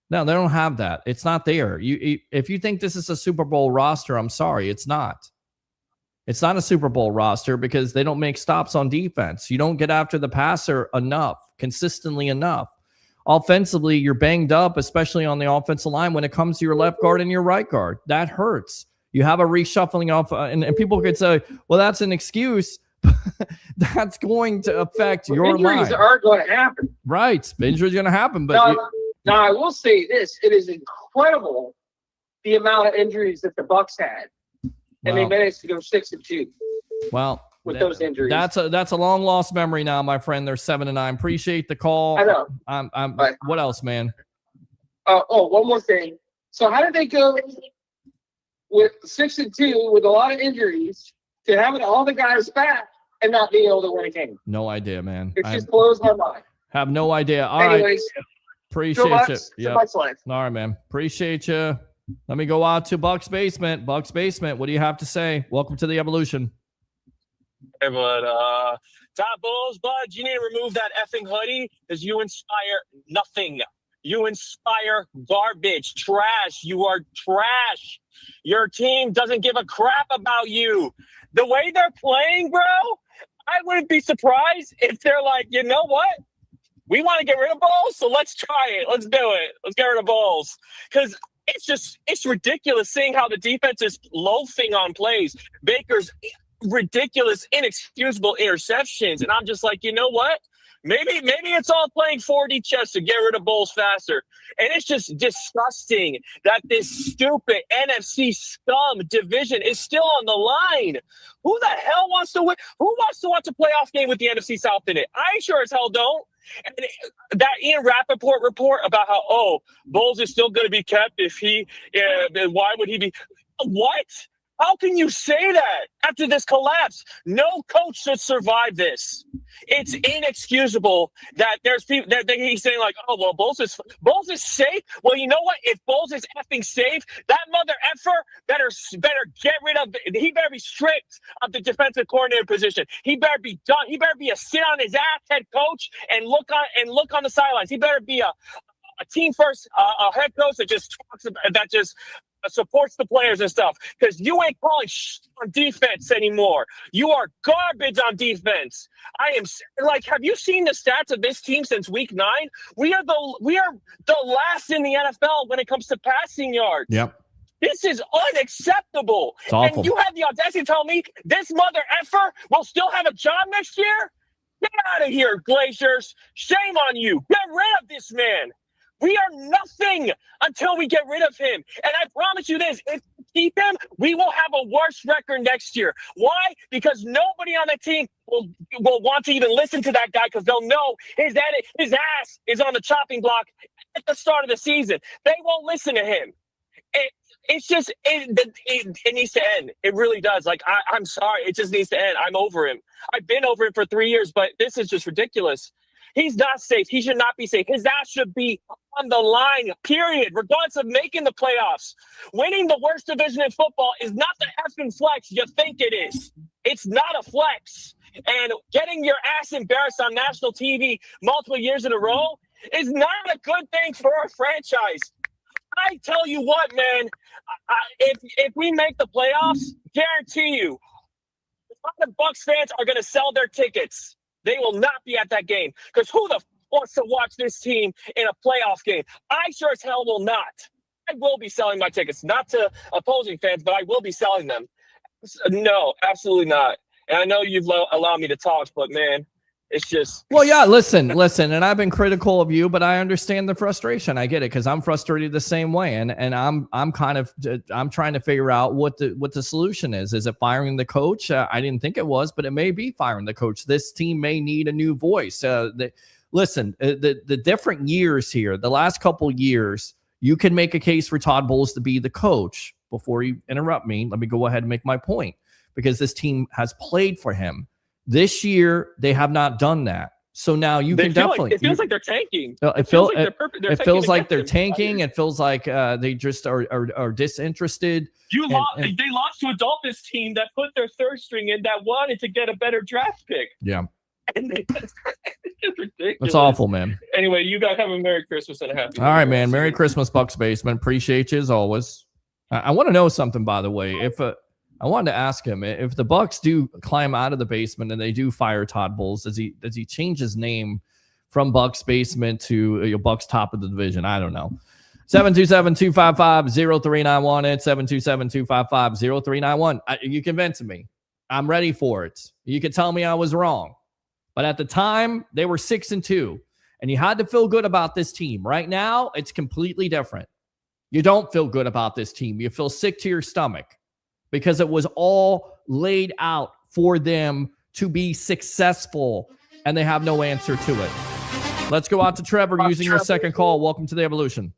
No, they don't have that. It's not there. If you think this is a Super Bowl roster, I'm sorry. It's not. It's not a Super Bowl roster because they don't make stops on defense. You don't get after the passer consistently enough. Offensively, you're banged up, especially on the offensive line when it comes to your left guard and your right guard. That hurts. You have a reshuffling off, and people could say, well, that's an excuse. That's going to affect your line. Injuries are going to happen. Right. Injuries are going to happen. But now, I will say this. It is incredible the amount of injuries that the Bucs had. And they managed to go 6-2. Well, with those injuries, that's a long lost memory now, my friend. They're 7-9. Appreciate the call. I know. But what else, man? One more thing. So how did they go with 6-2 with a lot of injuries to having all the guys back and not being able to win a game? No idea, man. It just blows my mind. Have no idea. All Anyways, right. Appreciate you. Yeah. All right, man. Appreciate you. Let me go out to Bucs Basement. Bucs Basement, what do you have to say? Welcome to the Evolution. Hey, bud. Top Bulls, bud, you need to remove that effing hoodie because you inspire nothing. You inspire garbage, trash. You are trash. Your team doesn't give a crap about you. The way they're playing, bro, I wouldn't be surprised if they're like, you know what? We want to get rid of Bulls, so let's try it. Let's do it. Let's get rid of Bulls. Because it's ridiculous seeing how the defense is loafing on plays. Baker's ridiculous, inexcusable interceptions. And I'm just like, you know what? Maybe it's all playing 4D chess to get rid of Bulls faster. And it's just disgusting that this stupid NFC scum division is still on the line. Who the hell wants to win? Who wants to watch a playoff game with the NFC South in it? I sure as hell don't. And that Ian Rappaport report about how, Bulls is still going to be kept if why would he be? What? How can you say that after this collapse? No coach should survive this. It's inexcusable that there's people that he's saying like, Bulls is safe. Well, you know what? If Bulls is effing safe, that mother effer better get rid of. He better be stripped of the defensive coordinator position. He better be done. He better be a sit on his ass head coach and look on the sidelines. He better be a team first, a head coach that just supports the players and stuff, because you ain't calling on defense anymore. You are garbage on defense. I am like, have you seen the stats of this team since week 9? We are the last in the NFL when it comes to passing yards. Yep. This is unacceptable. It's awful. And you have the audacity to tell me this mother effer will still have a job next year? Get out of here, Glaciers. Shame on you. Get rid of this man. We are nothing until we get rid of him. And I promise you this, if we keep him, we will have a worse record next year. Why? Because nobody on the team will want to even listen to that guy, because they'll know his ass is on the chopping block at the start of the season. They won't listen to him. It needs to end. It really does. Like, I'm sorry. It just needs to end. I'm over him. I've been over him for 3 years, but this is just ridiculous. He's not safe. He should not be safe. His ass should be on the line, period, regardless of making the playoffs. Winning the worst division in football is not the effing flex you think it is. It's not a flex. And getting your ass embarrassed on national TV multiple years in a row is not a good thing for a franchise. I tell you what, man, if we make the playoffs, guarantee you, a lot of Bucs fans are going to sell their tickets. They will not be at that game, because who the wants to watch this team in a playoff game? I sure as hell will not. I will be selling my tickets, not to opposing fans, but I will be selling them. No, absolutely not. And I know you've allowed me to talk, but man, it's just. Well, yeah, listen, and I've been critical of you, but I understand the frustration. I get it, because I'm frustrated the same way, and I'm trying to figure out what the solution is. Is it firing the coach? I didn't think it was, but it may be firing the coach. This team may need a new voice. The different years here, the last couple years, you can make a case for Todd Bowles to be the coach. Before you interrupt me, let me go ahead and make my point, because this team has played for him. This year, they have not done that. So now you can definitely. It feels like they're tanking. It feels like they're tanking. It feels like they just are disinterested. They lost to a Dolphins team that put their third string in that wanted to get a better draft pick. Yeah. And it's ridiculous. That's awful, man. Anyway, you guys have a Merry Christmas and a Happy New All right, Year. man. Merry Christmas, Bucs Basement. Appreciate you as always. I want to know something, by the way. I wanted to ask him if the Bucs do climb out of the basement and they do fire Todd Bowles, does he change his name from Bucs Basement to Bucs Top of the Division? I don't know. 727-255-0391 at 727-255-0391. You convinced me. I'm ready for it. You can tell me I was wrong. But at the time, they were 6-2, and you had to feel good about this team. Right now, it's completely different. You don't feel good about this team. You feel sick to your stomach because it was all laid out for them to be successful, and they have no answer to it. Let's go out to Trevor using your second call. Welcome to the Evolution.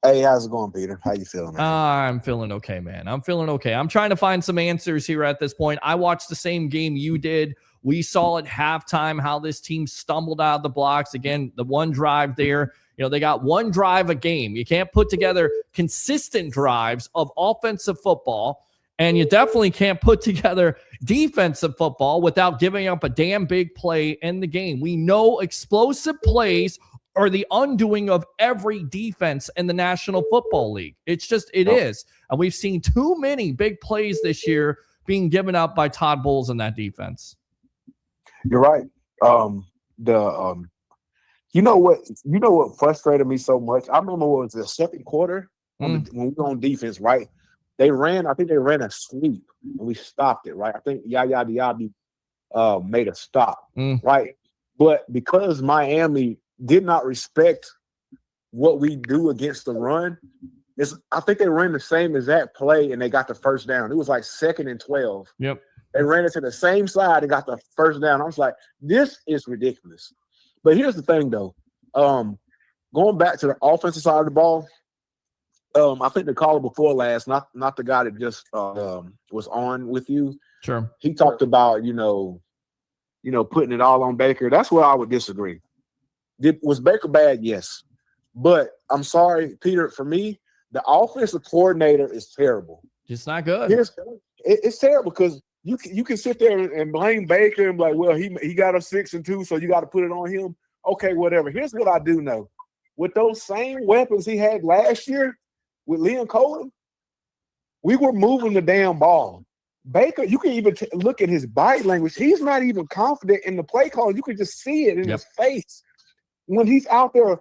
Hey, how's it going, Peter? How you feeling? I'm feeling okay, man. I'm feeling okay. I'm trying to find some answers here at this point. I watched the same game you did. We saw at halftime how this team stumbled out of the blocks. Again, the one drive there, they got one drive a game. You can't put together consistent drives of offensive football, and you definitely can't put together defensive football without giving up a damn big play in the game. We know explosive plays are the undoing of every defense in the National Football League. It is. And we've seen too many big plays this year being given up by Todd Bowles in that defense. You're right. You know what frustrated me so much? I remember what was the second quarter when we were on defense, right? I think they ran a sweep and we stopped it, right? I think Yaya Diaby made a stop, right? But because Miami did not respect what we do against the run, I think they ran the same exact play and they got the first down. It was like 2nd and 12. Yep. They ran it to the same side and got the first down. I was like, this is ridiculous. But here's the thing, though. Going back to the offensive side of the ball, I think the caller before last, not the guy that just was on with you. Sure. He talked about, putting it all on Baker. That's where I would disagree. Was Baker bad? Yes. But I'm sorry, Peter, for me, the offensive coordinator is terrible. It's not good. It's terrible because you can sit there and blame Baker and be like, well, he got us 6-2, so you got to put it on him. Okay, whatever. Here's what I do know. With those same weapons he had last year with Liam Cohen, we were moving the damn ball. Baker, you can even look at his body language. He's not even confident in the play call. You can just see it in his face. When he's out there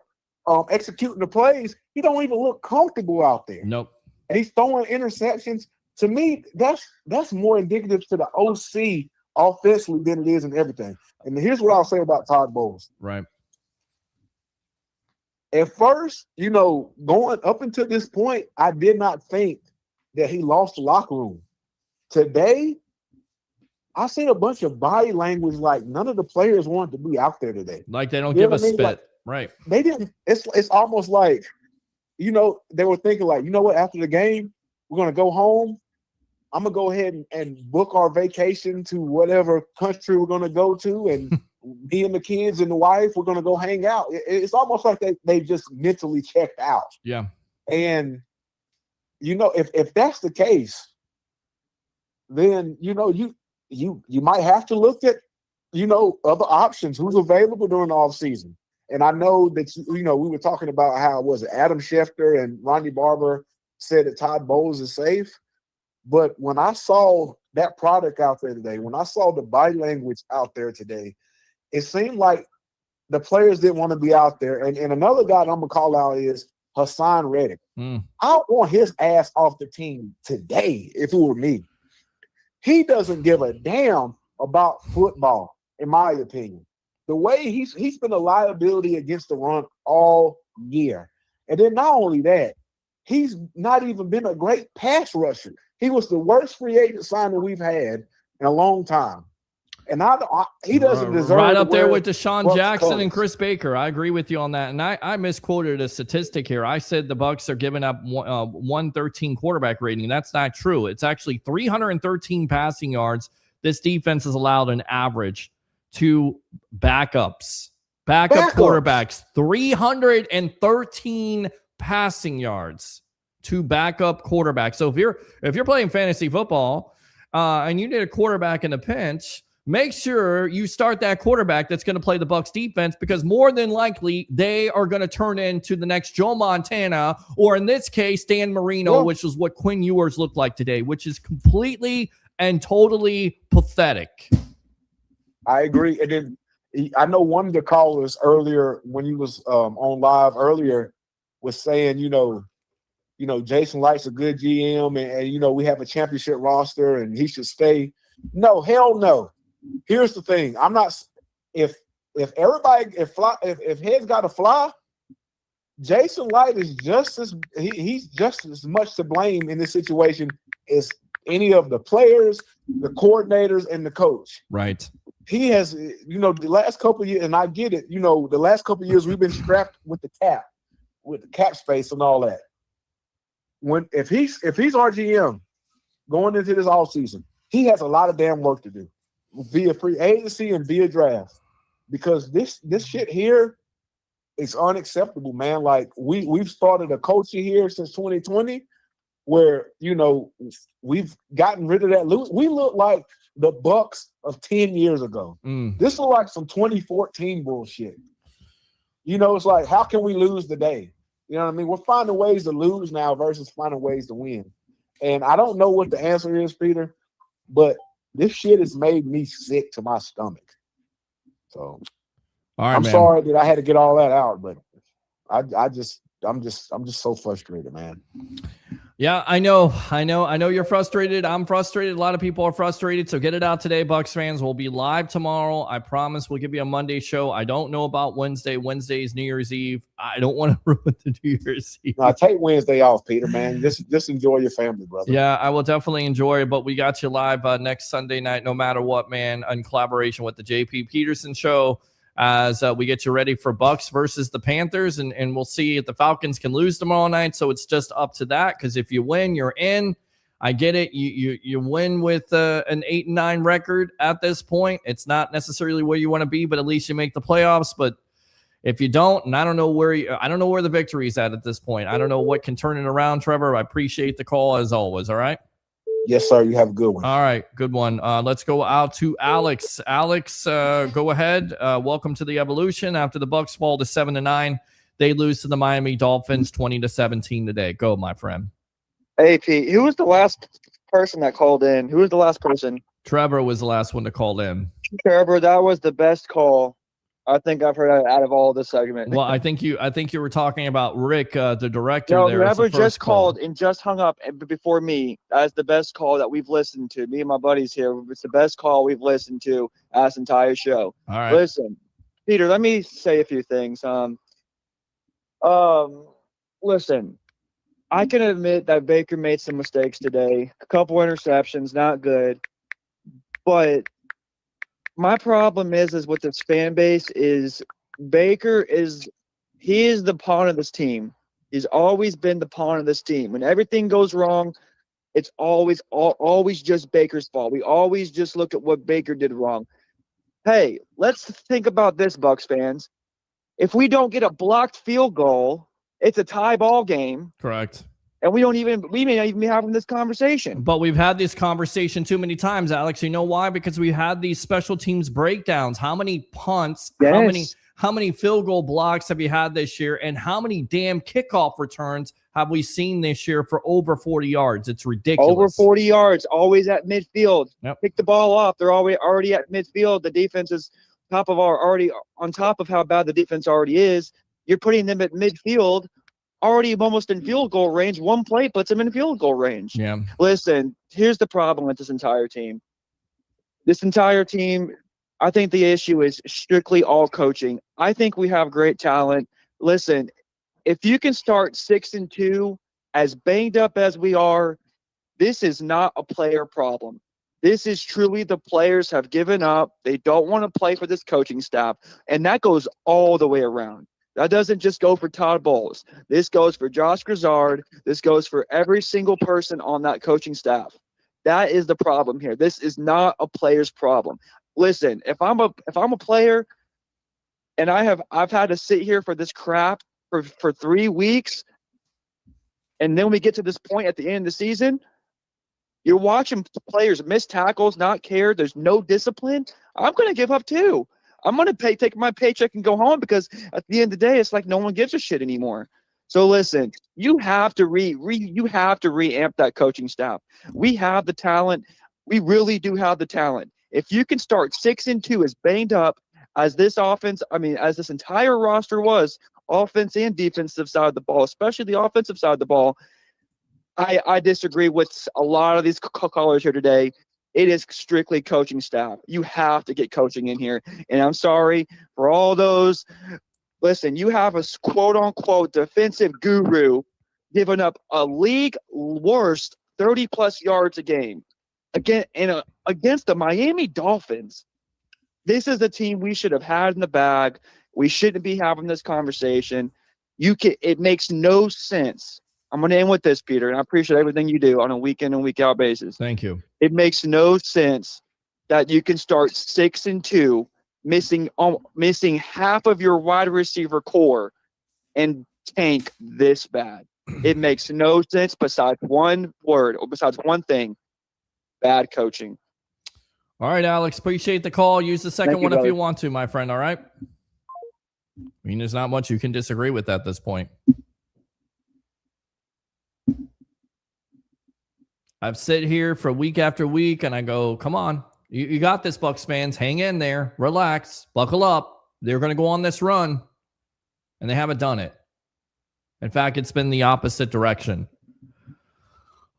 executing the plays, he don't even look comfortable out there. Nope. And he's throwing interceptions. To me, that's more indicative to the OC offensively than it is in everything. And here's what I'll say about Todd Bowles. Right. At first, going up until this point, I did not think that he lost the locker room. Today, I seen a bunch of body language like none of the players wanted to be out there today. Like they don't give a spit. Like, right. They didn't. It's almost like, they were thinking like, what, after the game, we're going to go home. I'm going to go ahead and book our vacation to whatever country we're going to go to. And me and the kids and the wife, we're going to go hang out. It's almost like they just mentally checked out. Yeah. And, if that's the case, then, you might have to look at, other options, who's available during the offseason. And I know that, we were talking about how Adam Schefter and Ronnie Barber said that Todd Bowles is safe. But when I saw that product out there today, when I saw the body language out there today, it seemed like the players didn't want to be out there. And another guy that I'm going to call out is Hassan Reddick. I want his ass off the team today if it were me. He doesn't give a damn about football, in my opinion. The way he's been a liability against the run all year. And then not only that, he's not even been a great pass rusher. He was the worst free agent signing we've had in a long time. And he doesn't deserve right up there with Deshaun Jackson and Chris Baker. I agree with you on that. And I misquoted a statistic here. I said the Bucs are giving up 113 quarterback rating. That's not true. It's actually 313 passing yards. This defense has allowed an average to backups. Backup quarterbacks, 313 passing yards to backup quarterbacks. So if you're playing fantasy football and you need a quarterback in a pinch, make sure you start that quarterback that's going to play the Bucs defense, because more than likely they are going to turn into the next Joe Montana, or in this case, Dan Marino, which is what Quinn Ewers looked like today, which is completely and totally pathetic. I agree. And then I know one of the callers earlier when he was on live earlier was saying, Jason Light's a good GM and we have a championship roster and he should stay. No, hell no. Here's the thing. I'm not if heads got to fly, Jason Light is he's just as much to blame in this situation as any of the players, the coordinators, and the coach. Right. He has, the last couple of years, and I get it, the last couple of years we've been strapped with the cap space and all that. If he's our GM going into this offseason, he has a lot of damn work to do via free agency and via draft, because this shit here is unacceptable, man. Like we've started a culture here since 2020 where, we've gotten rid of that lose. We look like the Bucs of 10 years ago. This look like some 2014 bullshit. It's like, how can we lose today? You know what I mean? We're finding ways to lose now versus finding ways to win. And I don't know what the answer is, Peter, but this shit has made me sick to my stomach. So all right, I'm sorry that I had to get all that out, but I'm just so frustrated, man. Yeah, I know you're frustrated. I'm frustrated. A lot of people are frustrated. So get it out today, Bucs fans. We'll be live tomorrow. I promise we'll give you a Monday show. I don't know about Wednesday. Wednesday is New Year's Eve. I don't want to ruin the New Year's Eve. No, take Wednesday off, Peter, man. Just enjoy your family, brother. Yeah, I will definitely enjoy it. But we got you live next Sunday night, no matter what, man, in collaboration with the JP Peterson Show, as we get you ready for Bucs versus the Panthers, and we'll see if the Falcons can lose tomorrow night. So it's just up to that, because if you win, you're in. I get it. You win with an 8-9 record at this point. It's not necessarily where you want to be, but at least you make the playoffs. But if you don't, and I don't know where the victory is at this point. I don't know what can turn it around, Trevor. I appreciate the call as always. All right. Yes, sir. You have a good one. All right. Good one. Let's go out to Alex. Alex, go ahead. Welcome to the Evolution. After the Bucs fall to 7-9, they lose to the Miami Dolphins 20-17 today. Go, my friend. Hey, Pete, who was the last person that called in? Who was the last person? Trevor was the last one to call in. Trevor, that was the best call I think I've heard out of all this segment. Well, I think you were talking about Rick, the director. No, there whoever just call. called and just hung up before me as the best call that we've listened to. Me and my buddies here, it's the best call we've listened to this entire show. All right. Listen, Peter, let me say a few things. Listen, I can admit that Baker made some mistakes today. A couple interceptions, not good. But my problem is with this fan base is Baker is the pawn of this team. He's always been the pawn of this team. When everything goes wrong, it's always just Baker's fault. We always just look at what Baker did wrong. Hey, let's think about this, Bucs fans. If we don't get a blocked field goal, it's a tie ball game. Correct. And we may not even be having this conversation. But we've had this conversation too many times, Alex. You know why? Because we had these special teams breakdowns. How many punts, Yes. how many field goal blocks have you had this year? And how many damn kickoff returns have we seen this year for over 40 yards? It's ridiculous. Over 40 yards, always at midfield. Yep. Pick the ball off. They're already at midfield. The defense is on top of how bad the defense already is. You're putting them at midfield, already almost in field goal range. One play puts them in field goal range. Yeah. Listen, here's the problem with this entire team. I think the issue is strictly all coaching. I think we have great talent. Listen, if you can start 6-2, as banged up as we are, this is not a player problem. This is truly the players have given up. They don't want to play for this coaching staff. And that goes all the way around. That doesn't just go for Todd Bowles. This goes for Josh Grizzard. This goes for every single person on that coaching staff. That is the problem here. This is not a player's problem. listen, if I'm a player and I've had to sit here for this crap for 3 weeks, and then we get to this point at the end of the season, you're watching players miss tackles, not care. There's no discipline. I'm going to give up too. I'm going to take my paycheck and go home, because at the end of the day, it's like no one gives a shit anymore. So listen, you have to reamp that coaching staff. We have the talent. We really do have the talent. If you can start 6-2 as banged up as this offense, as this entire roster was, offense and defensive side of the ball, especially the offensive side of the ball, I disagree with a lot of these callers here today. It is strictly coaching staff. You have to get coaching in here. And I'm sorry for all those. Listen, you have a quote-unquote defensive guru giving up a league worst 30-plus yards a game against the Miami Dolphins. This is the team we should have had in the bag. We shouldn't be having this conversation. It makes no sense. I'm going to end with this, Peter, and I appreciate everything you do on a week-in and week-out basis. Thank you. It makes no sense that you can start 6-2, missing half of your wide receiver core, and tank this bad. It makes no sense besides one thing: bad coaching. All right, Alex, appreciate the call. Use the second one if you want to, my friend, all right? There's not much you can disagree with at this point. I've sit here for week after week, and I go, come on. You got this, Bucs fans. Hang in there. Relax. Buckle up. They're going to go on this run, and they haven't done it. In fact, it's been the opposite direction.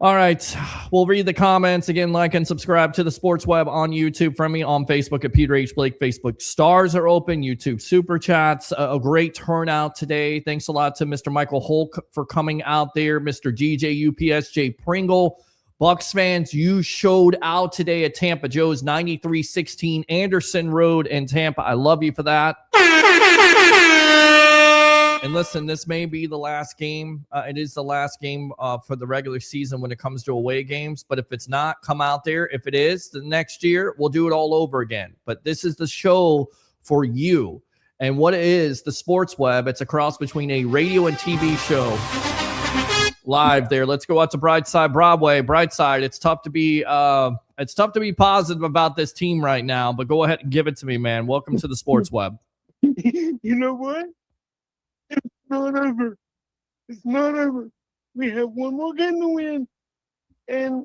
All right. We'll read the comments. Again, like and subscribe to the Sports Web on YouTube. From me on Facebook at Peter H. Blake. Facebook stars are open. YouTube Super Chats. A great turnout today. Thanks a lot to Mr. Michael Hulk for coming out there. Mr. DJ UPS, J. Pringle. Bucs fans, you showed out today at Tampa Joe's 93-16 Anderson Road in Tampa. I love you for that. And listen, this may be the last game. It is the last game for the regular season when it comes to away games. But if it's not, come out there. If it is, the next year, we'll do it all over again. But this is the show for you. And what it is, the Sports Web, it's a cross between a radio and TV show. Live there. Let's go out to Brightside Broadway. Brightside, it's tough to be positive about this team right now, but go ahead and give it to me, man. Welcome to the Sports Web. You know what? It's not over. It's not over. We have one more game to win, and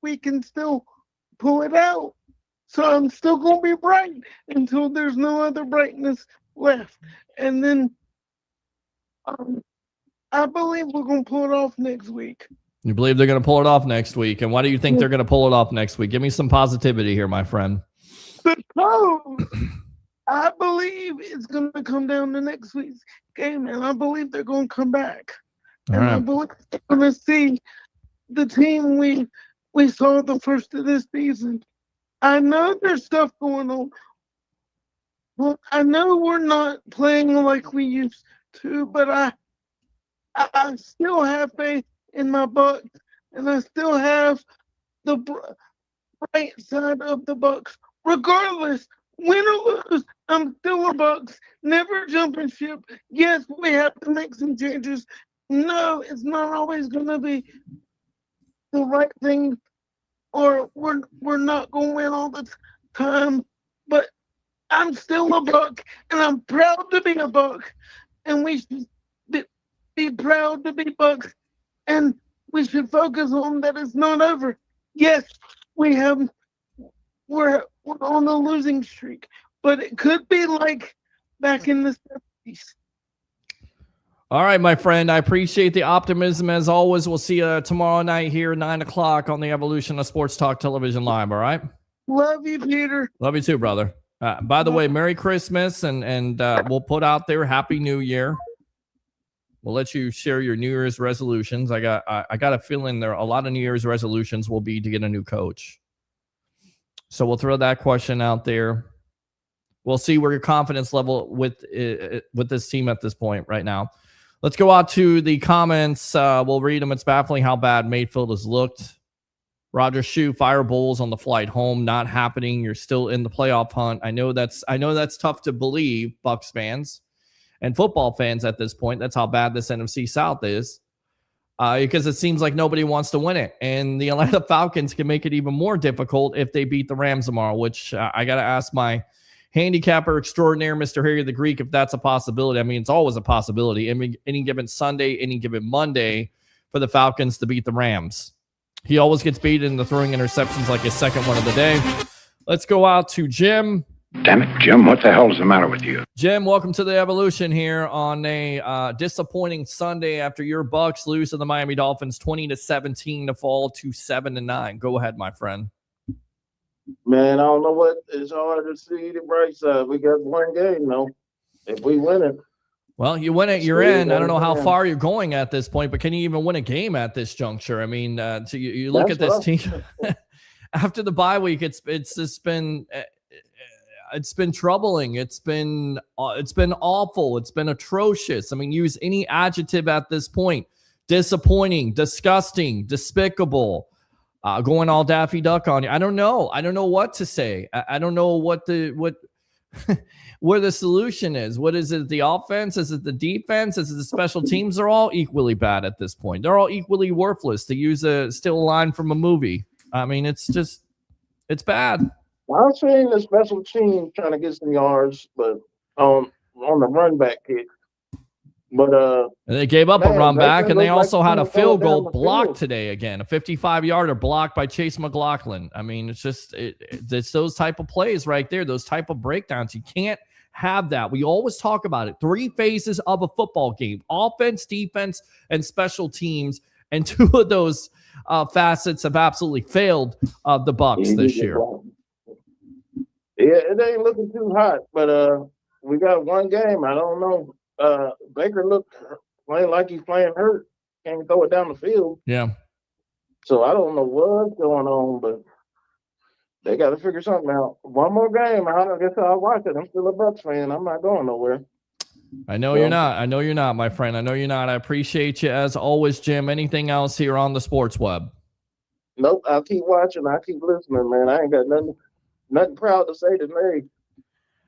we can still pull it out. So I'm still going to be bright until there's no other brightness left. And then I believe we're going to pull it off next week. You believe they're going to pull it off next week? And why do you think they're going to pull it off next week? Give me some positivity here, my friend. Because I believe it's going to come down to next week's game, and I believe they're going to come back. All right. I believe they're going to see the team we saw the first of this season. I know there's stuff going on. Well, I know we're not playing like we used to, but I still have faith in my Bucs, and I still have the bright side of the Bucs. Regardless, win or lose, I'm still a Bucs. Never jumping ship. Yes, we have to make some changes. No, it's not always going to be the right thing, or we're not going to win all the time. But I'm still a Buc, and I'm proud to be a Buc, and we should be proud to be Bucs, and we should focus on that it's not over. Yes, we're on a losing streak, but it could be like back in the 70s. All right, my friend. I appreciate the optimism as always. We'll see you tomorrow night here, 9:00 on the Evolution of Sports Talk Television Live. All right. Love you, Peter. Love you too, brother. By the way, Merry Christmas, and we'll put out there Happy New Year. We'll let you share your New Year's resolutions. I got a feeling there a lot of New Year's resolutions will be to get a new coach. So we'll throw that question out there. We'll see where your confidence level with this team at this point right now. Let's go out to the comments. We'll read them. It's baffling how bad Mayfield has looked. Roger Shue, fire Bulls on the flight home, not happening. You're still in the playoff hunt. I know that's tough to believe, Bucs fans and football fans at this point. That's how bad this NFC South is. Because it seems like nobody wants to win it. And the Atlanta Falcons can make it even more difficult if they beat the Rams tomorrow, which I got to ask my handicapper extraordinaire, Mr. Harry the Greek, if that's a possibility. I mean, it's always a possibility. I mean, any given Sunday, any given Monday for the Falcons to beat the Rams. He always gets beat in the throwing interceptions like his second one of the day. Let's go out to Jim. Damn it, Jim, what the hell is the matter with you? Jim, welcome to the Evolution here on a disappointing Sunday after your Bucs lose to the Miami Dolphins 20-17 to fall to 7-9. Go ahead, my friend. Man, I don't know what it's hard to see the bright side. We got one game, though. If we win it. Well, you win it, you're in. I don't know how far you're going at this point, but can you even win a game at this juncture? I mean, so you look at this team after the bye week. It's just been troubling. It's been awful. It's been atrocious. I mean, use any adjective at this point: disappointing, disgusting, despicable. Going all Daffy Duck on you. I don't know what to say. I don't know what where the solution is. What is it? The offense? Is it the defense? Is it the special teams? They're all equally bad at this point. They're all equally worthless, to use a still line from a movie. I mean, it's bad. I'm seeing the special team trying to get some yards, but on the run back kick. But and they gave up a run back, and they also had a field goal blocked today again, a 55-yarder blocked by Chase McLaughlin. I mean, it's just it's those type of plays right there, those type of breakdowns. You can't have that. We always talk about it. 3 phases of a football game: offense, defense, and special teams. And 2 of those facets have absolutely failed the Bucs this year. Yeah, it ain't looking too hot, but we got one game. I don't know. Baker looked playing like he's playing hurt. Can't throw it down the field. Yeah. So I don't know what's going on, but they got to figure something out. One more game. I guess I'll watch it. I'm still a Bucs fan. I'm not going nowhere. I know you're not. I know you're not, my friend. I know you're not. I appreciate you as always, Jim. Anything else here on the sports web? Nope. I'll keep watching. I'll keep listening, man. I ain't got nothing proud to say today.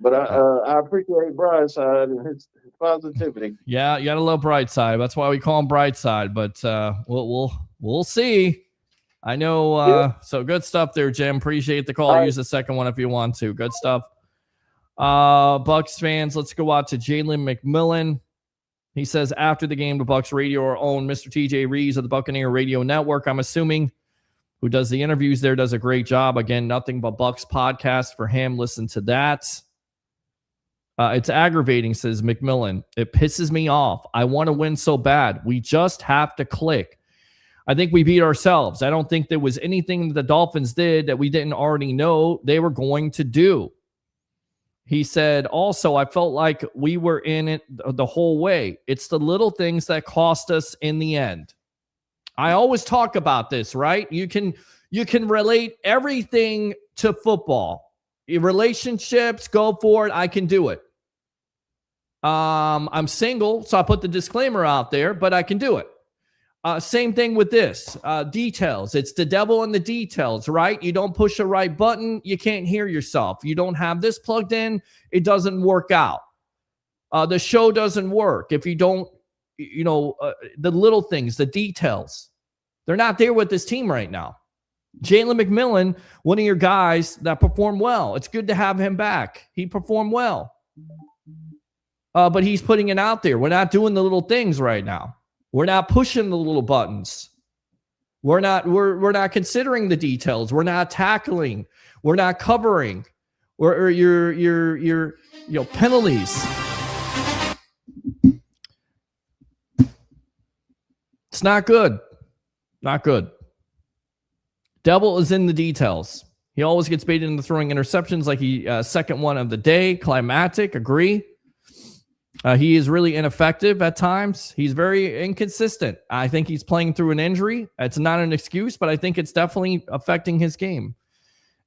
But I appreciate Brightside and his positivity. Yeah, you got to love Brightside. That's why we call him Brightside. But we'll see. I know. So good stuff there, Jim. Appreciate the call. Use the second one if you want to. Good stuff. Bucs fans, let's go out to Jalen McMillan. He says, after the game, the Bucs radio our own Mr. TJ Reeves of the Buccaneer Radio Network, I'm assuming, who does the interviews there, does a great job. Again, nothing but Bucs podcast for him. Listen to that. It's aggravating, says McMillan. It pisses me off. I want to win so bad. We just have to click. I think we beat ourselves. I don't think there was anything that the Dolphins did that we didn't already know they were going to do. He said, also, I felt like we were in it the whole way. It's the little things that cost us in the end. I always talk about this, right? You can relate everything to football. Relationships, go for it. I can do it. I'm single, so I put the disclaimer out there, but I can do it. Same thing with this. Details. It's the devil in the details, right? You don't push the right button, you can't hear yourself. You don't have this plugged in, it doesn't work out. The show doesn't work if you don't, the little things, the details. They're not there with this team right now. Jalen McMillan, one of your guys that performed well. It's good to have him back. He performed well. But he's putting it out there. We're not doing the little things right now. We're not pushing the little buttons. We're not considering the details. We're not tackling. We're not covering. Or your penalties. It's not good. Not good. Devil is in the details. He always gets baited into throwing interceptions like he second one of the day. Climatic, agree. He is really ineffective at times. He's very inconsistent. I think he's playing through an injury. It's not an excuse, but I think it's definitely affecting his game.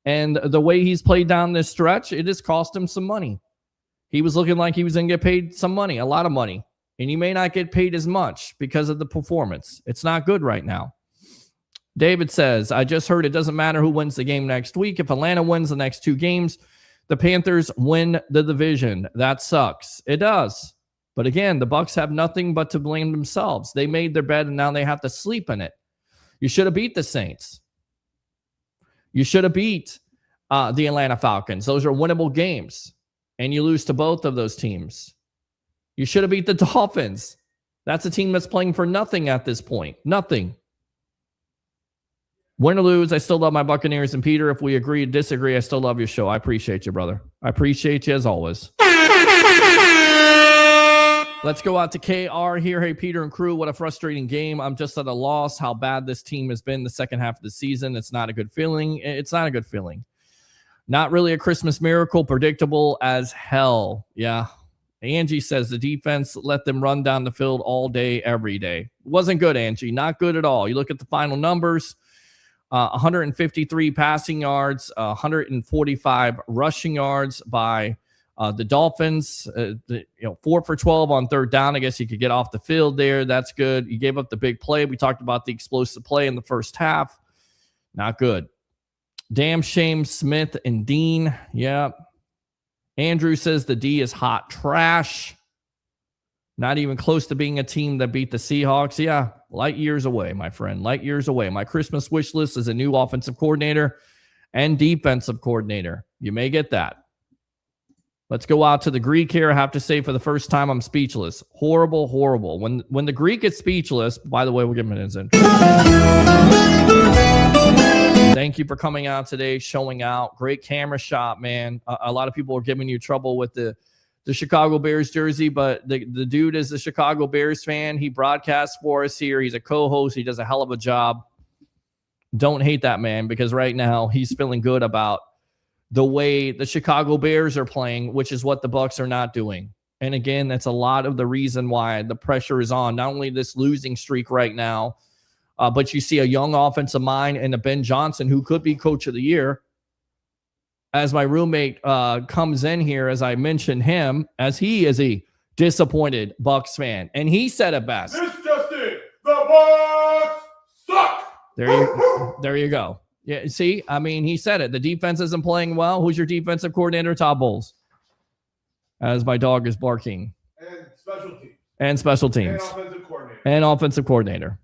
And the way he's played down this stretch, it has cost him some money. He was looking like he was going to get paid some money, a lot of money. And he may not get paid as much because of the performance. It's not good right now. David says, I just heard it doesn't matter who wins the game next week. If Atlanta wins the next 2 games, the Panthers win the division. That sucks. It does. But again, the Bucs have nothing but to blame themselves. They made their bed and now they have to sleep in it. You should have beat the Saints. You should have beat the Atlanta Falcons. Those are winnable games. And you lose to both of those teams. You should have beat the Dolphins. That's a team that's playing for nothing at this point. Nothing. Win or lose, I still love my Buccaneers. And Peter, if we agree or disagree, I still love your show. I appreciate you, brother. I appreciate you as always. Let's go out to KR here. Hey, Peter and crew, what a frustrating game. I'm just at a loss how bad this team has been the second half of the season. It's not a good feeling. It's not a good feeling. Not really a Christmas miracle. Predictable as hell. Yeah. Angie says the defense let them run down the field all day, every day. Wasn't good, Angie. Not good at all. You look at the final numbers. 153 passing yards, 145 rushing yards by the Dolphins. 4 for 12 on third down. I guess you could get off the field there. That's good. You gave up the big play. We talked about the explosive play in the first half. Not good. Damn shame, Smith and Dean. Yeah. Andrew says the D is hot trash. Not even close to being a team that beat the Seahawks. Yeah, light years away, my friend. Light years away. My Christmas wish list is a new offensive coordinator and defensive coordinator. You may get that. Let's go out to the Greek here. I have to say for the first time, I'm speechless. Horrible, horrible. When the Greek is speechless, by the way, we'll give him his intro. Thank you for coming out today, showing out. Great camera shot, man. A lot of people are giving you trouble with the Chicago Bears jersey, but the dude is a Chicago Bears fan. He broadcasts for us here. He's a co-host. He does a hell of a job. Don't hate that man, because right now he's feeling good about the way the Chicago Bears are playing, which is what the Bucs are not doing. And again, that's a lot of the reason why the pressure is on. Not only this losing streak right now, but you see a young offensive mind and a Ben Johnson who could be coach of the year. As my roommate comes in here, as I mentioned him, as he is a disappointed Bucs fan. And he said it best. This just it. The Bucs suck. There you go. Yeah, see, I mean, he said it. The defense isn't playing well. Who's your defensive coordinator? Todd Bowles. As my dog is barking. And special teams. And special teams. And offensive coordinator. And offensive coordinator.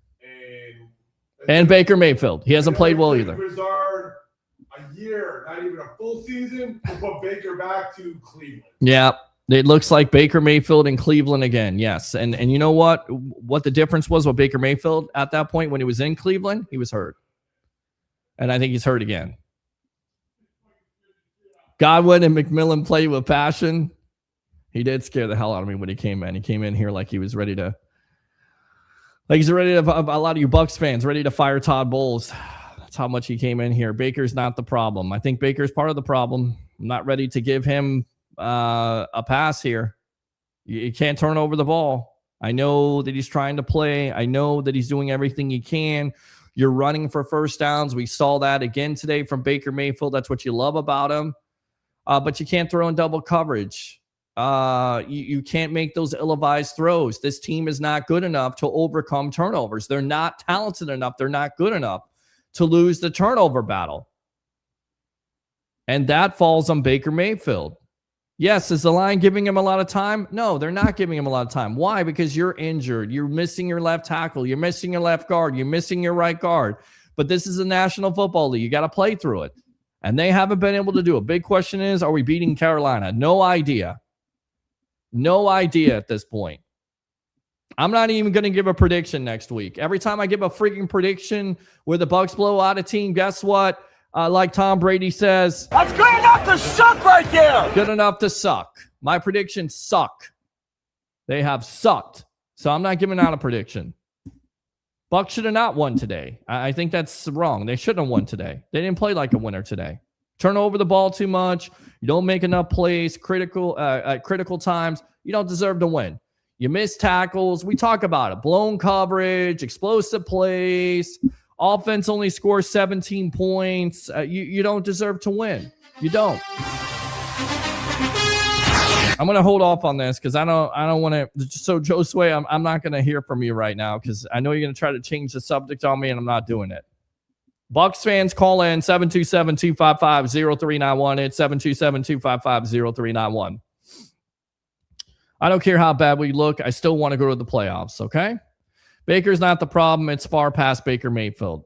And Baker Mayfield. He hasn't played well either. Bizarre, a year, not even a full season, to put Baker back to Cleveland. Yeah, it looks like Baker Mayfield in Cleveland again. Yes, and you know what the difference was with Baker Mayfield at that point when he was in Cleveland? He was hurt. And I think he's hurt again. Godwin and McMillan played with passion. He did scare the hell out of me when he came in. He came in here like he was ready to. Like he's ready to, a lot of you Bucs fans, ready to fire Todd Bowles. That's how much he came in here. Baker's not the problem. I think Baker's part of the problem. I'm not ready to give him a pass here. You can't turn over the ball. I know that he's trying to play. I know that he's doing everything he can. You're running for first downs. We saw that again today from Baker Mayfield. That's what you love about him. But you can't throw in double coverage. You can't make those ill-advised throws. This team is not good enough to overcome turnovers. They're not talented enough. They're not good enough to lose the turnover battle. And that falls on Baker Mayfield. Yes, is the line giving him a lot of time? No, they're not giving him a lot of time. Why? Because you're injured. You're missing your left tackle. You're missing your left guard. You're missing your right guard. But this is the National Football League. You got to play through it. And they haven't been able to do it. Big question is, are we beating Carolina? No idea. No idea at this point. I'm not even going to give a prediction next week. Every time I give a freaking prediction where the Bucs blow out a team, guess what? Like Tom Brady says, that's good enough to suck right there. Good enough to suck. My predictions suck. They have sucked. So I'm not giving out a prediction. Bucs should have not won today. I think that's wrong. They shouldn't have won today. They didn't play like a winner today. Turn over the ball too much. You don't make enough plays at critical times. You don't deserve to win. You miss tackles. We talk about it. Blown coverage, explosive plays. Offense only scores 17 points. You don't deserve to win. You don't. I'm going to hold off on this because I don't want to. So, Josue, I'm not going to hear from you right now because I know you're going to try to change the subject on me, and I'm not doing it. Bucs fans, call in 727-255-0391. It's 727-255-0391. I don't care how bad we look. I still want to go to the playoffs, okay? Baker's not the problem. It's far past Baker Mayfield.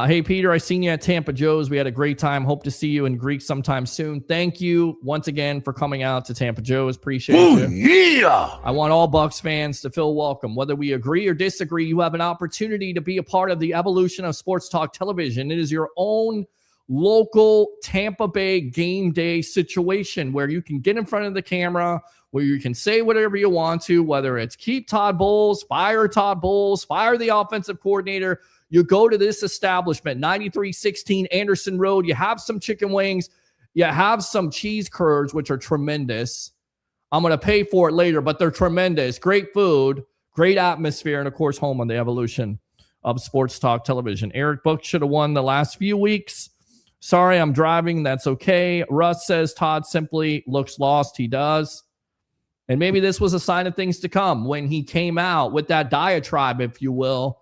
Hey, Peter, I seen you at Tampa Joe's. We had a great time. Hope to see you in Greek sometime soon. Thank you once again for coming out to Tampa Joe's. Appreciate you. Yeah. I want all Bucs fans to feel welcome. Whether we agree or disagree, you have an opportunity to be a part of the evolution of sports talk television. It is your own local Tampa Bay game day situation where you can get in front of the camera, where you can say whatever you want to, whether it's keep Todd Bowles, fire the offensive coordinator. You go to this establishment, 9316 Anderson Road. You have some chicken wings. You have some cheese curds, which are tremendous. I'm going to pay for it later, but they're tremendous. Great food, great atmosphere, and, of course, home on the evolution of sports talk television. Eric Book should have won the last few weeks. Sorry, I'm driving. That's okay. Russ says Todd simply looks lost. He does. And maybe this was a sign of things to come when he came out with that diatribe, if you will,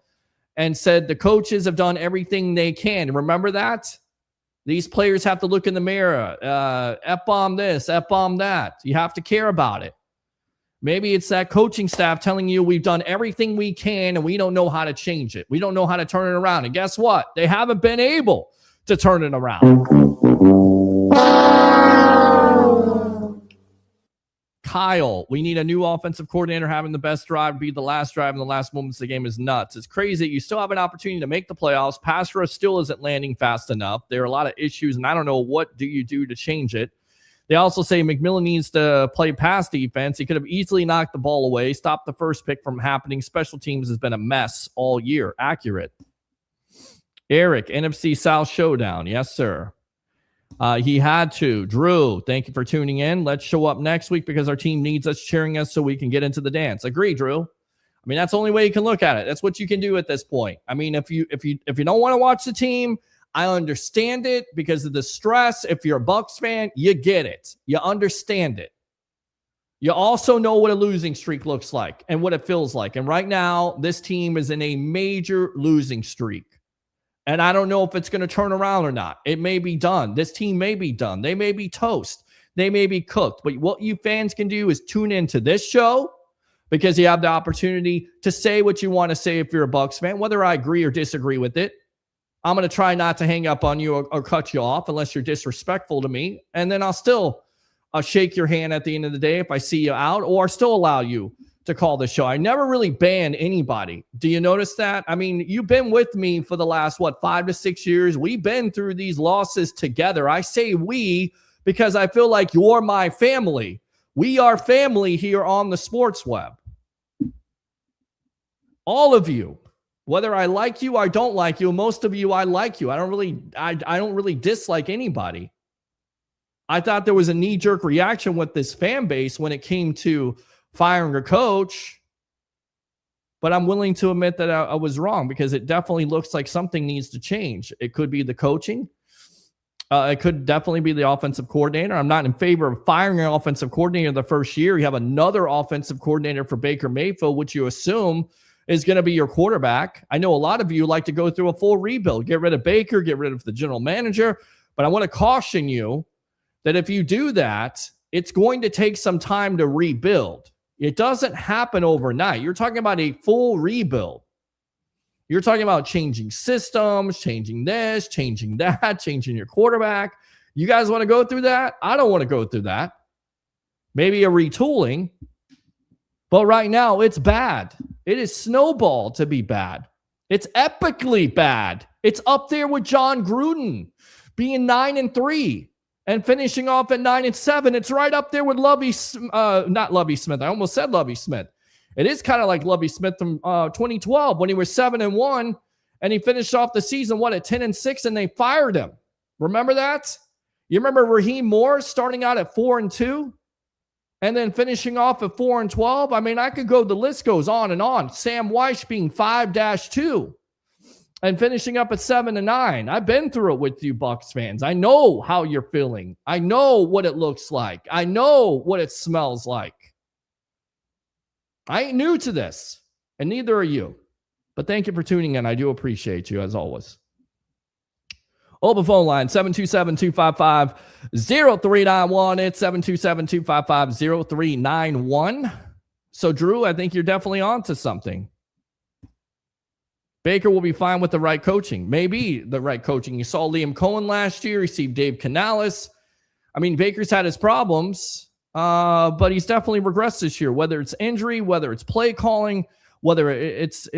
and said the coaches have done everything they can. Remember that? These players have to look in the mirror. F-bomb this, F-bomb that. You have to care about it. Maybe it's that coaching staff telling you we've done everything we can and we don't know how to change it. We don't know how to turn it around. And guess what? They haven't been able to turn it around. Kyle, we need a new offensive coordinator. Having the best drive be the last drive in the last moments of the game is nuts. It's crazy. You still have an opportunity to make the playoffs. Pass rush still isn't landing fast enough. There are a lot of issues, and I don't know what do you do to change it. They also say McMillan needs to play pass defense. He could have easily knocked the ball away, stopped the first pick from happening. Special teams has been a mess all year. Accurate. Eric, NFC South showdown. Yes, sir. He had to. Drew, thank you for tuning in. Let's show up next week because our team needs us cheering us so we can get into the dance. Agree, Drew. I mean, that's the only way you can look at it. That's what you can do at this point. I mean, if you don't want to watch the team, I understand it because of the stress. If you're a Bucs fan, you get it. You understand it. You also know what a losing streak looks like and what it feels like. And right now, this team is in a major losing streak. And I don't know if it's going to turn around or not. It may be done. This team may be done. They may be toast. They may be cooked. But what you fans can do is tune into this show because you have the opportunity to say what you want to say if you're a Bucs fan, whether I agree or disagree with it. I'm going to try not to hang up on you or cut you off unless you're disrespectful to me. And then I'll still shake your hand at the end of the day if I see you out or still allow you to call the show. I never really ban anybody. Do you notice that? I mean, you've been with me for the last, 5 to 6 years. We've been through these losses together. I say we because I feel like you're my family. We are family here on the sports web. All of you, whether I like you or I don't like you, most of you, I like you. I don't really dislike anybody. I thought there was a knee-jerk reaction with this fan base when it came to firing a coach, but I'm willing to admit that I was wrong because it definitely looks like something needs to change. It could be the coaching. It could definitely be the offensive coordinator. I'm not in favor of firing an offensive coordinator the first year. You have another offensive coordinator for Baker Mayfield, which you assume is going to be your quarterback. I know a lot of you like to go through a full rebuild, get rid of Baker, get rid of the general manager, but I want to caution you that if you do that, it's going to take some time to rebuild. It doesn't happen overnight. You're talking about a full rebuild. You're talking about changing systems, changing this, changing that, changing your quarterback. You guys want to go through that? I don't want to go through that. Maybe a retooling. But right now, it's bad. It is snowballed to be bad. It's epically bad. It's up there with John Gruden being 9-3. And finishing off at 9-7, it's right up there with not Lovie Smith. I almost said Lovie Smith. It is kind of like Lovie Smith from 2012 when he was 7-1, and he finished off the season at 10-6, and they fired him. Remember that? You remember Raheem Morris starting out at 4-2, and then finishing off at 4-12. I mean, I could go. The list goes on and on. Sam Weish being 5-2. And finishing up at 7-9. I've been through it with you Bucs fans. I know how you're feeling. I know what it looks like. I know what it smells like. I ain't new to this, and neither are you. But thank you for tuning in. I do appreciate you, as always. Open phone line, 727-255-0391. It's 727-255-0391. So, Drew, I think you're definitely on to something. Baker will be fine with the right coaching. Maybe the right coaching. You saw Liam Cohen last year. You see Dave Canales. I mean, Baker's had his problems, but he's definitely regressed this year, whether it's injury, whether it's play calling, whether it's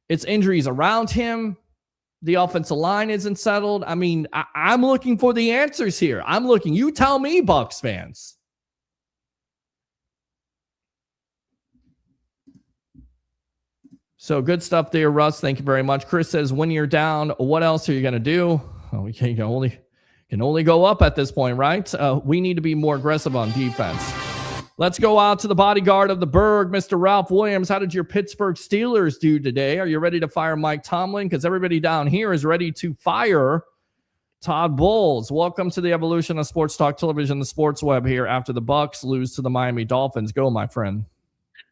injuries around him. The offensive line isn't settled. I mean, I'm looking for the answers here. You tell me, Bucs fans. So good stuff there, Russ. Thank you very much. Chris says, when you're down, what else are you going to do? Oh, we can only go up at this point, right? We need to be more aggressive on defense. Let's go out to the bodyguard of the Berg, Mr. Ralph Williams. How did your Pittsburgh Steelers do today? Are you ready to fire Mike Tomlin? Because everybody down here is ready to fire Todd Bowles. Welcome to the evolution of sports talk television, the sports web here after the Bucs lose to the Miami Dolphins. Go, my friend.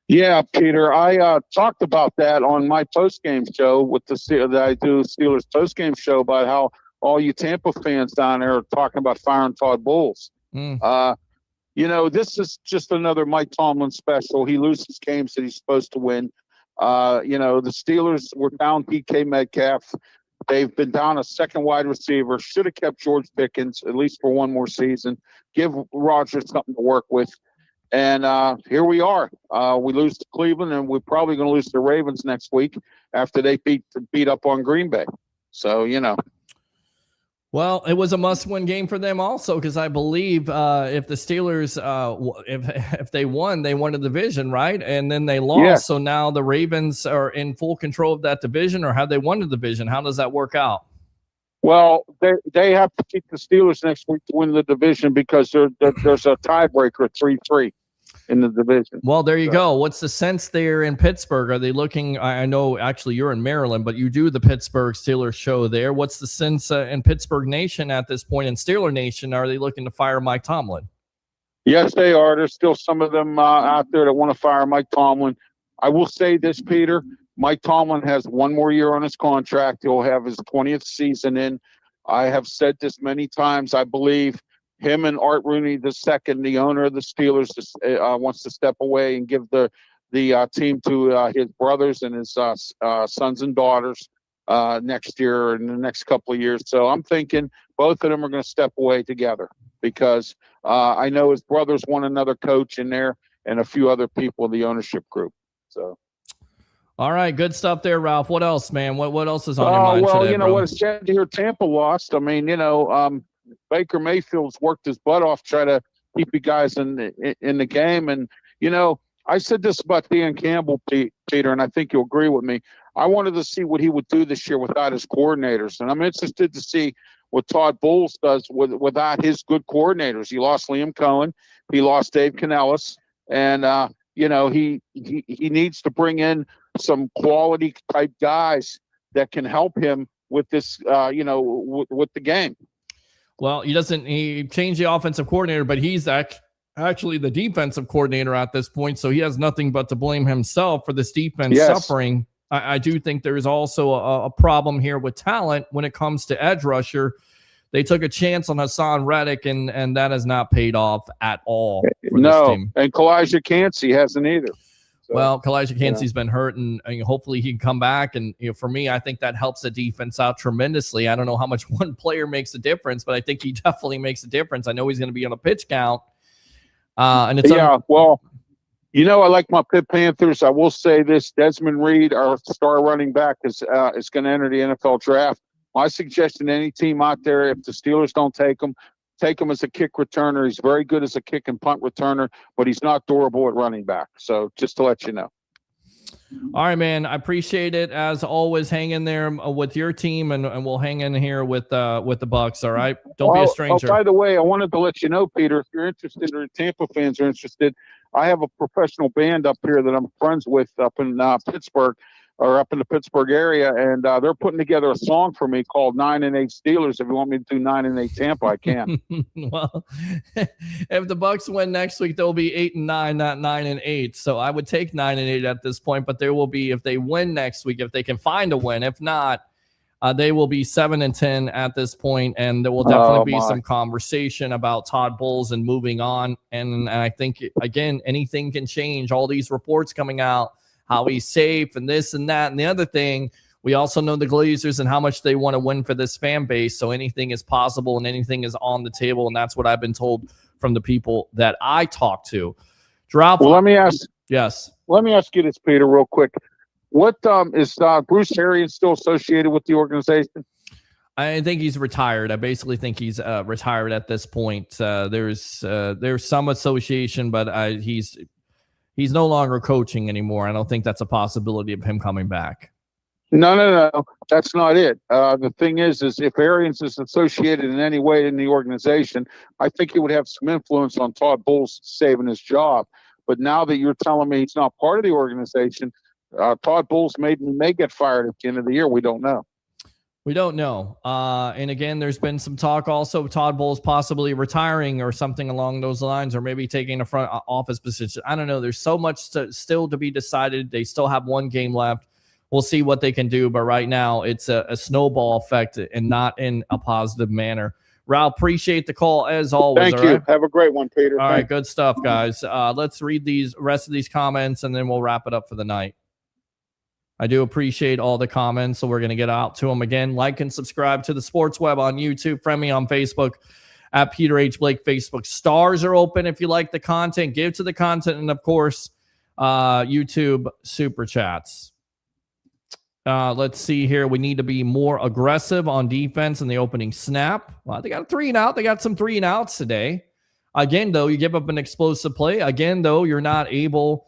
Yeah, Peter, I talked about that on my postgame show with that I do Steelers postgame show about how all you Tampa fans down there are talking about firing Todd Bowles. This is just another Mike Tomlin special. He loses games that he's supposed to win. The Steelers were down PK Metcalf. They've been down a second wide receiver. Should have kept George Pickens at least for one more season. Give Rodgers something to work with. And here we are. We lose to Cleveland, and we're probably going to lose to the Ravens next week after they beat up on Green Bay. So, Well, it was a must-win game for them also, because I believe if the Steelers, if they won the division, right? And then they lost. Yeah. So now the Ravens are in full control of that division, or have they won the division? How does that work out? Well, they have to keep the Steelers next week to win the division because there's a tiebreaker 3-3 in the division. Well, there you go. What's the sense there in Pittsburgh? Are they looking? I know actually you're in Maryland, but you do the Pittsburgh Steelers show there. What's the sense in Pittsburgh Nation at this point, in Steeler Nation? Are they looking to fire Mike Tomlin? Yes, they are. There's still some of them out there that want to fire Mike Tomlin. I will say this, Peter. Mike Tomlin has one more year on his contract. He'll have his 20th season in. I have said this many times. I believe him and Art Rooney II, the owner of the Steelers, wants to step away and give the team to his brothers and his sons and daughters next year or in the next couple of years. So I'm thinking both of them are going to step away together because I know his brothers want another coach in there and a few other people in the ownership group. So. All right, good stuff there, Ralph. What else, man? What else is on your mind today, bro? What it's sad to hear Tampa lost. I mean, Baker Mayfield's worked his butt off trying to keep you guys in the game. And, I said this about Dan Campbell, Peter, and I think you'll agree with me. I wanted to see what he would do this year without his coordinators. And I'm interested to see what Todd Bowles does without his good coordinators. He lost Liam Cohen. He lost Dave Canales. And, he needs to bring in some quality type guys that can help him with this, with the game. Well, he changed the offensive coordinator, but he's actually the defensive coordinator at this point. So he has nothing but to blame himself for this defense suffering. I do think there is also a problem here with talent when it comes to edge rusher. They took a chance on Hassan Reddick, and that has not paid off at all for this team. And Kalijah Kancey hasn't either. So, well, Kalijah Kancey's been hurt, and hopefully he can come back. And for me, I think that helps the defense out tremendously. I don't know how much one player makes a difference, but I think he definitely makes a difference. I know he's going to be on a pitch count. And it's I like my Pitt Panthers. I will say this: Desmond Reed, our star running back, is going to enter the NFL draft. My suggestion: any team out there, if the Steelers don't take him as a kick returner. He's very good as a kick and punt returner, but he's not durable at running back. So just to let you know. All right, man. I appreciate it. As always, hang in there with your team, and we'll hang in here with the Bucs. All right. Don't be a stranger. By the way, I wanted to let you know, Peter, if you're interested or Tampa fans are interested, I have a professional band up here that I'm friends with up in Pittsburgh. Or up in the Pittsburgh area, and they're putting together a song for me called 9-8 Steelers. If you want me to do 9-8 Tampa, I can. Well, if the Bucs win next week, they'll be 8-9, not 9-8. So I would take 9-8 at this point, but there will be, if they win next week, if they can find a win. If not, They will be 7-10 at this point, and there will definitely be some conversation about Todd Bowles and moving on. And I think, again, anything can change. All these reports coming out, how he's safe and this and that. And the other thing, we also know the Glazers and how much they want to win for this fan base. So anything is possible and anything is on the table. And that's what I've been told from the people that I talk to. Drop. Well, let me ask. Yes. Let me ask you this, Peter, real quick. What is Bruce Arians still associated with the organization? I think he's retired. I basically think he's retired at this point. There's some association, but he's no longer coaching anymore. I don't think that's a possibility of him coming back. No. That's not it. The thing is if Arians is associated in any way in the organization, I think he would have some influence on Todd Bowles saving his job. But now that you're telling me he's not part of the organization, Todd Bowles may get fired at the end of the year. We don't know. We don't know. And again, there's been some talk also of Todd Bowles possibly retiring or something along those lines, or maybe taking a front office position. I don't know. There's so much still to be decided. They still have one game left. We'll see what they can do. But right now, it's a snowball effect and not in a positive manner. Ralph, appreciate the call as always. Thank you. Right? Have a great one, Peter. All right, good stuff, guys. Let's read these rest of these comments, and then we'll wrap it up for the night. I do appreciate all the comments, so we're going to get out to them again. Like and subscribe to the Sports Web on YouTube. Friend me on Facebook at Peter H. Blake Facebook. Stars are open if you like the content. Give to the content, and of course, YouTube super chats. Let's see here. We need to be more aggressive on defense in the opening snap. Well, they got a 3-and-out. They got some 3-and-outs today. Again, though, you give up an explosive play. Again, though, you're not able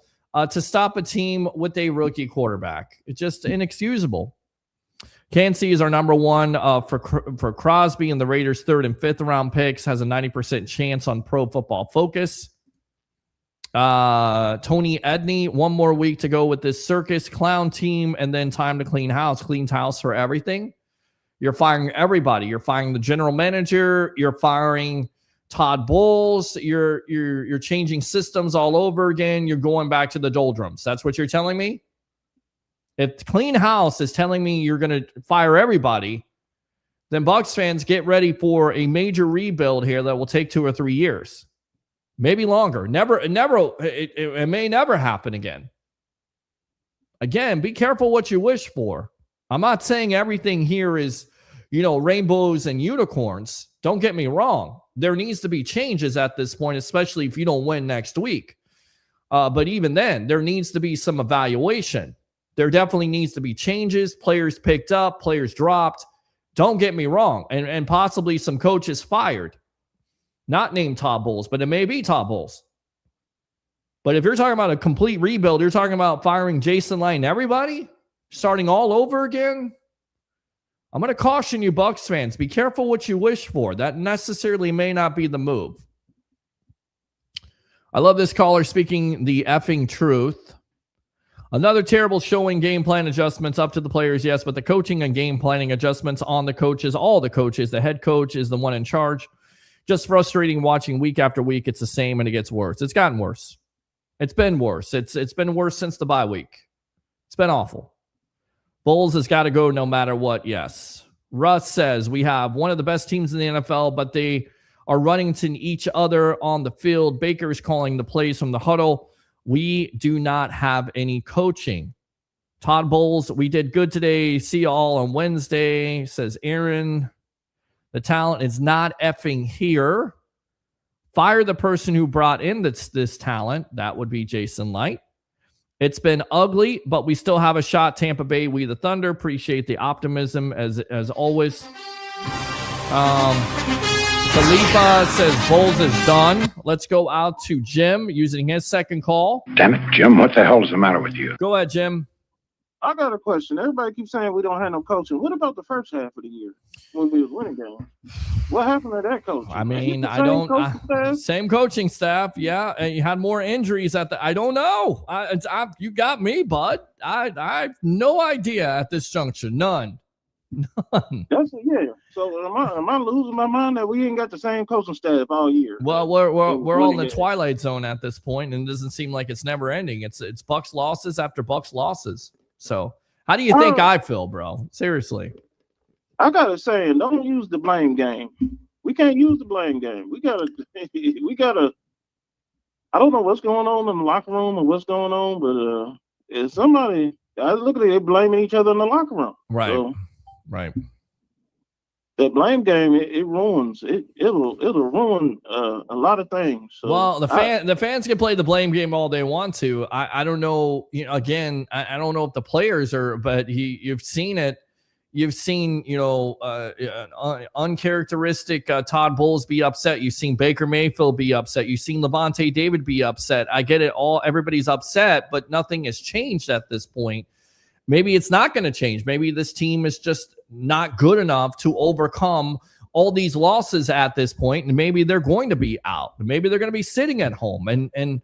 to stop a team with a rookie quarterback. It's just inexcusable. Kansas is our number one for Crosby, and the Raiders' 3rd and 5th round picks has a 90% chance on Pro Football Focus. Tony Edney, 1 more week to go with this circus clown team, and then time to clean house. Clean house for everything. You're firing everybody. You're firing the general manager. You're firing Todd Bowles. You're changing systems all over again. You're going back to the doldrums. That's what you're telling me? If clean house is telling me you're going to fire everybody, then Bucs fans, get ready for a major rebuild here that will take 2 or 3 years. Maybe longer. It may never happen again. Again, be careful what you wish for. I'm not saying everything here is, rainbows and unicorns. Don't get me wrong. There needs to be changes at this point, especially if you don't win next week. But even then, there needs to be some evaluation. There definitely needs to be changes. Players picked up, players dropped. Don't get me wrong. And possibly some coaches fired. Not named Todd Bowles, but it may be Todd Bowles. But if you're talking about a complete rebuild, you're talking about firing Jason Light and everybody, starting all over again. I'm going to caution you, Bucs fans. Be careful what you wish for. That necessarily may not be the move. I love this caller speaking the effing truth. Another terrible showing, game plan adjustments up to the players, yes, but the coaching and game planning adjustments on the coaches, all the coaches. The head coach is the one in charge. Just frustrating watching week after week. It's the same and it gets worse. It's gotten worse. It's been worse. It's been worse since the bye week. It's been awful. Bowles has got to go no matter what, yes. Russ says we have one of the best teams in the NFL, but they are running to each other on the field. Baker's calling the plays from the huddle. We do not have any coaching. Todd Bowles, we did good today. See you all on Wednesday, says Aaron. The talent is not effing here. Fire the person who brought in this talent. That would be Jason Light. It's been ugly, but we still have a shot. Tampa Bay, we the Thunder. Appreciate the optimism as always. Khalifa says Bowles is done. Let's go out to Jim using his second call. Damn it, Jim, what the hell is the matter with you? Go ahead, Jim. I got a question. Everybody keeps saying we don't have no coaching. What about the first half of the year when we was winning games? What happened to that coaching? I mean, same coaching staff. Yeah, and you had more injuries I don't know. You got me, bud. I have no idea at this juncture. None. So am I losing my mind that we ain't got the same coaching staff all year? Well, we're all in the twilight zone at this point, and it doesn't seem like it's never ending. It's Bucs losses after Bucs losses. So how do you think I feel, bro? Seriously. I got a saying, don't use the blame game. We can't use the blame game. We gotta, I don't know what's going on in the locker room or what's going on, but if somebody, I look at it, they're blaming each other in the locker room. Right. So, right. that blame game, it ruins it'll ruin a lot of things. So well, the fans can play the blame game all they want to. I don't know. Again, I don't know if the players are, but you've seen it. You've seen, uncharacteristic Todd Bowles be upset. You've seen Baker Mayfield be upset. You've seen Levante David be upset. I get it all. Everybody's upset, but nothing has changed at this point. Maybe it's not going to change. Maybe this team is just not good enough to overcome all these losses at this point, and maybe they're going to be out. Maybe they're going to be sitting at home. And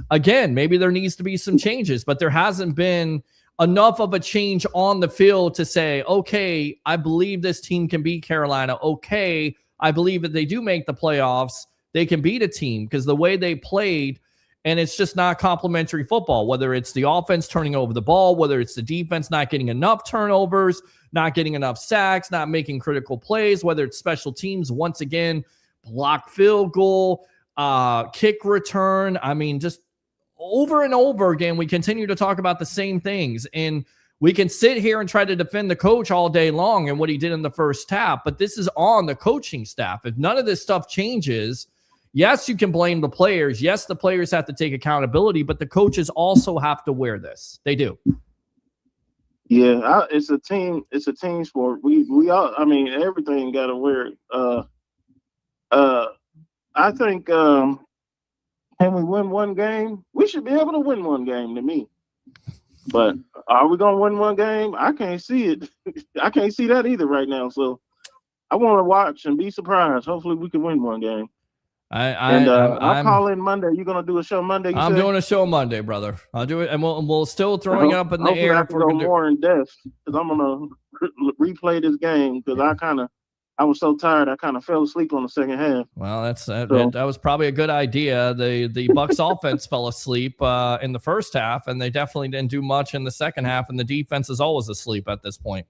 again, maybe there needs to be some changes, but there hasn't been enough of a change on the field to say, okay, I believe this team can beat Carolina. Okay, I believe that they do make the playoffs. They can beat a team because the way they played, and it's just not complimentary football, whether it's the offense turning over the ball, whether it's the defense not getting enough turnovers, not getting enough sacks, not making critical plays, whether it's special teams, once again, block field goal, kick return. I mean, just over and over again, we continue to talk about the same things. And we can sit here and try to defend the coach all day long and what he did in the first half, but this is on the coaching staff. If none of this stuff changes, yes, you can blame the players. Yes, the players have to take accountability, but the coaches also have to wear this. They do. Yeah, it's a team sport. We all, I mean, everything got to wear it. I think, can we win one game? We should be able to win one game to me. But are we going to win one game? I can't see it. I can't see that either right now. So I want to watch and be surprised. Hopefully we can win one game. I'll call in Monday. You're going to do a show Monday? I'm doing a show Monday, brother. I'll do it. And we'll still throwing up in the air. I can go more in depth because I'm going to replay this game because I was so tired. I kind of fell asleep on the second half. Well, that was probably a good idea. The Bucs offense fell asleep in the first half, and they definitely didn't do much in the second half. And the defense is always asleep at this point.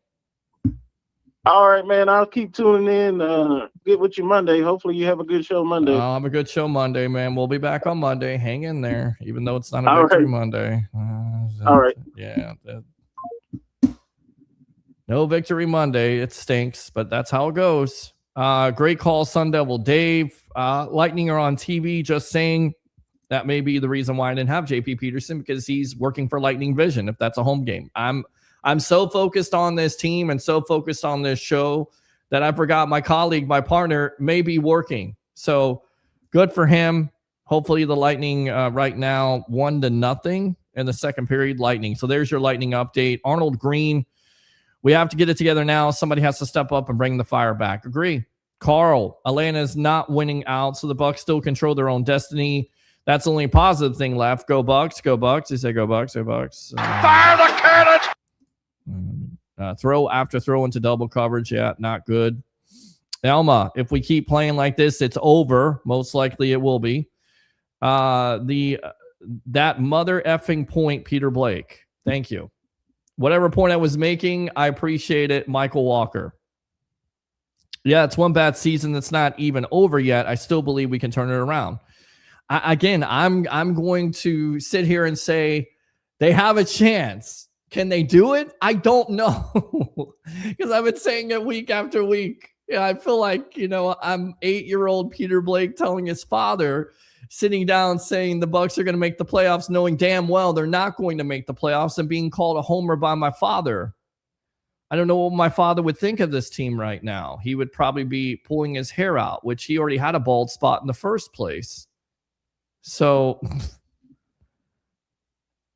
All right, man. I'll keep tuning in. Get with you Monday. Hopefully, you have a good show Monday. I'll have a good show Monday, man. We'll be back on Monday. Hang in there, even though it's not a victory Monday. All right. Yeah. No victory Monday. It stinks, but that's how it goes. Great call, Sun Devil Dave. Lightning are on TV. Just saying that may be the reason why I didn't have JP Peterson, because he's working for Lightning Vision if that's a home game. I'm so focused on this team and so focused on this show that I forgot my colleague, my partner, may be working. So good for him. Hopefully the Lightning right now 1-0 in the second period. Lightning. So there's your Lightning update. Arnold Green. We have to get it together now. Somebody has to step up and bring the fire back. Agree. Carl, Atlanta's not winning out, so the Bucs still control their own destiny. That's the only positive thing left. Go Bucs. Go Bucs. He said go Bucs. Go Bucs. Fire the cannon! Throw after throw into double coverage. Yeah, not good. Elma, if we keep playing like this, it's over. Most likely it will be. That mother effing point, Peter Blake. Thank you. Whatever point I was making, I appreciate it. Michael Walker. Yeah, it's one bad season that's not even over yet. I still believe we can turn it around. I'm going to sit here and say they have a chance. Can they do it? I don't know. Because I've been saying it week after week. Yeah, I feel like, I'm 8-year-old Peter Blake telling his father, sitting down saying the Bucs are going to make the playoffs, knowing damn well they're not going to make the playoffs, and being called a homer by my father. I don't know what my father would think of this team right now. He would probably be pulling his hair out, which he already had a bald spot in the first place. So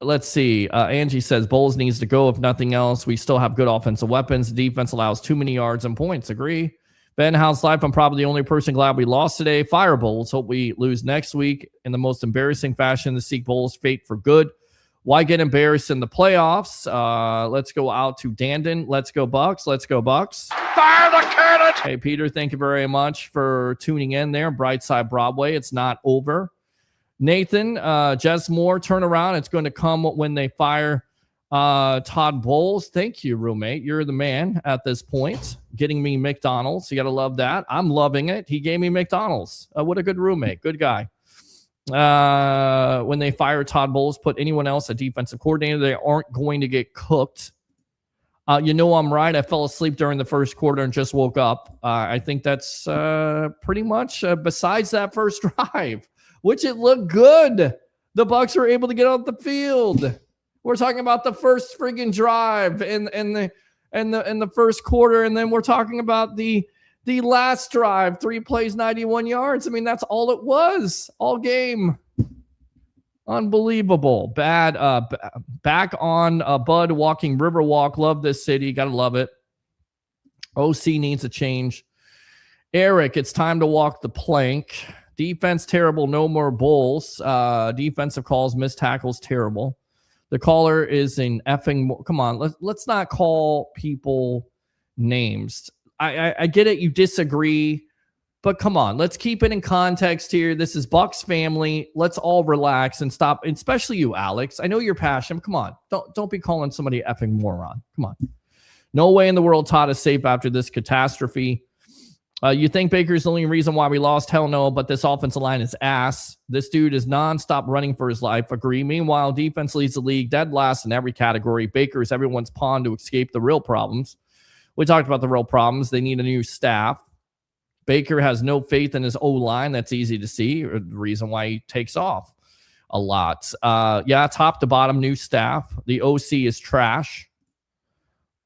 let's see. Angie says Bowles needs to go. If nothing else, we still have good offensive weapons. Defense allows too many yards and points. Agree. Ben, how's life? I'm probably the only person glad we lost today. Fire Bowles. Hope we lose next week in the most embarrassing fashion to seek Bowles' fate for good. Why get embarrassed in the playoffs? Let's go out to Dandon. Let's go Bucs. Let's go Bucs. Fire the cannon! Hey, Peter, thank you very much for tuning in there. Brightside Broadway. It's not over. Nathan, Jess Moore, turn around. It's going to come when they fire Todd Bowles, thank you, roommate. You're the man at this point. Getting me McDonald's. You got to love that. I'm loving it. He gave me McDonald's. What a good roommate. Good guy. When they fire Todd Bowles, put anyone else a defensive coordinator, they aren't going to get cooked. I'm right. I fell asleep during the first quarter and just woke up. I think that's pretty much besides that first drive, which it looked good. The Bucs were able to get off the field. We're talking about the first friggin' drive in the first quarter, and then we're talking about the last drive, 3 plays, 91 yards. I mean, that's all it was all game. Unbelievable. Bad. Back on Bud walking Riverwalk. Love this city. Gotta love it. OC needs a change. Eric, it's time to walk the plank. Defense terrible. No more Bulls. Defensive calls, missed tackles terrible. The caller is in effing. Come on, let's not call people names. I get it. You disagree. But come on, let's keep it in context here. This is Bucs family. Let's all relax and stop, especially you, Alex. I know you're passionate. Come on. Don't be calling somebody effing moron. Come on. No way in the world Todd is safe after this catastrophe. You think Baker's the only reason why we lost? Hell no, but this offensive line is ass. This dude is nonstop running for his life. Agree. Meanwhile, defense leads the league dead last in every category. Baker is everyone's pawn to escape the real problems. We talked about the real problems. They need a new staff. Baker has no faith in his O-line. That's easy to see. The reason why he takes off a lot. Top to bottom, new staff. The OC is trash.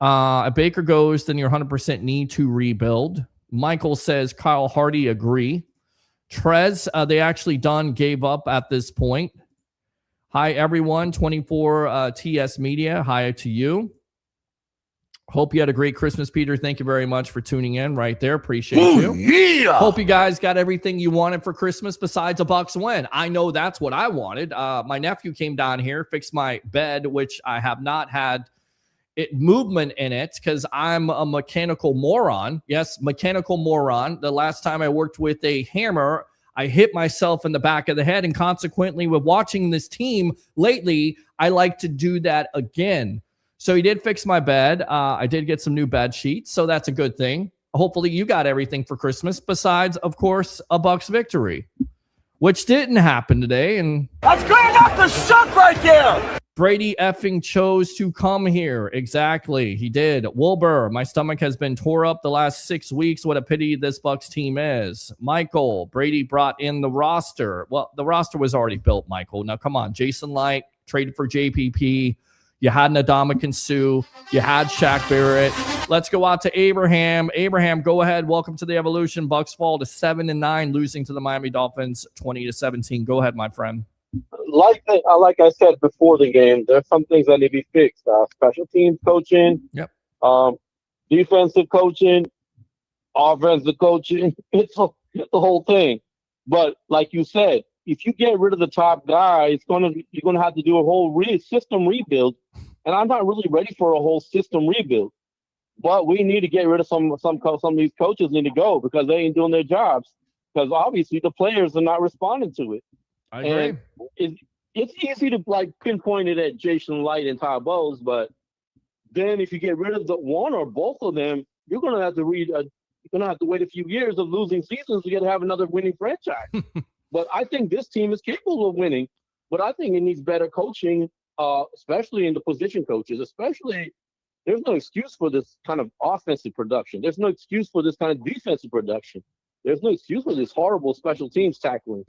If Baker goes, then you're 100% need to rebuild. Michael says, Kyle Hardy, agree. Trez, they actually gave up at this point. Hi, everyone. 24 TS Media. Hi to you. Hope you had a great Christmas, Peter. Thank you very much for tuning in right there. Appreciate you. Yeah. Hope you guys got everything you wanted for Christmas besides a Bucs win. I know that's what I wanted. My nephew came down here, fixed my bed, which I have not had movement in it because I'm a mechanical moron. Yes, mechanical moron. The last time I worked with a hammer, I hit myself in the back of the head. And consequently, with watching this team lately, I like to do that again. So he did fix my bed. I did get some new bed sheets, so that's a good thing. Hopefully you got everything for Christmas besides, of course, a Bucs victory, which didn't happen today. And That's good enough to suck right there. Brady effing chose to come here. Exactly. He did. Wilbur, my stomach has been tore up the last 6 weeks. What a pity this Bucs team is. Michael, Brady brought in the roster. Well, the roster was already built, Michael. Now, come on. Jason Light traded for JPP. You had Ndamukong Suh. You had Shaq Barrett. Let's go out to Abraham. Abraham, go ahead. Welcome to the Evolution. Bucs fall to 7-9, losing to the Miami Dolphins 20-17. Go ahead, my friend. Like I said before the game, there's some things that need to be fixed. Special teams coaching, defensive coaching, offensive coaching. It's the whole thing. But like you said, if you get rid of the top guy, you're gonna have to do a whole system rebuild. And I'm not really ready for a whole system rebuild. But we need to get rid of some of these coaches need to go because they ain't doing their jobs. Because obviously the players are not responding to it. I agree. And it's easy to pinpoint it at Jason Light and Todd Bowles, but then if you get rid of the one or both of them, you're gonna have to wait a few years of losing seasons to get to have another winning franchise. But I think this team is capable of winning. But I think it needs better coaching, especially in the position coaches. Especially, there's no excuse for this kind of offensive production. There's no excuse for this kind of defensive production. There's no excuse for this horrible special teams tackling.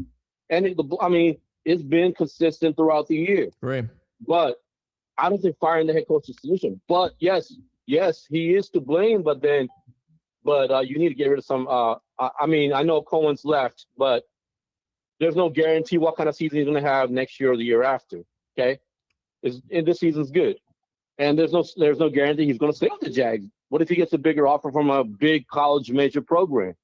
And it's been consistent throughout the year. Right. But I don't think firing the head coach is the solution. But yes, he is to blame. But you need to get rid of some. I know Cohen's left, but there's no guarantee what kind of season he's going to have next year or the year after. Okay, this season's good, and there's no guarantee he's going to stay with the Jags. What if he gets a bigger offer from a big college major program?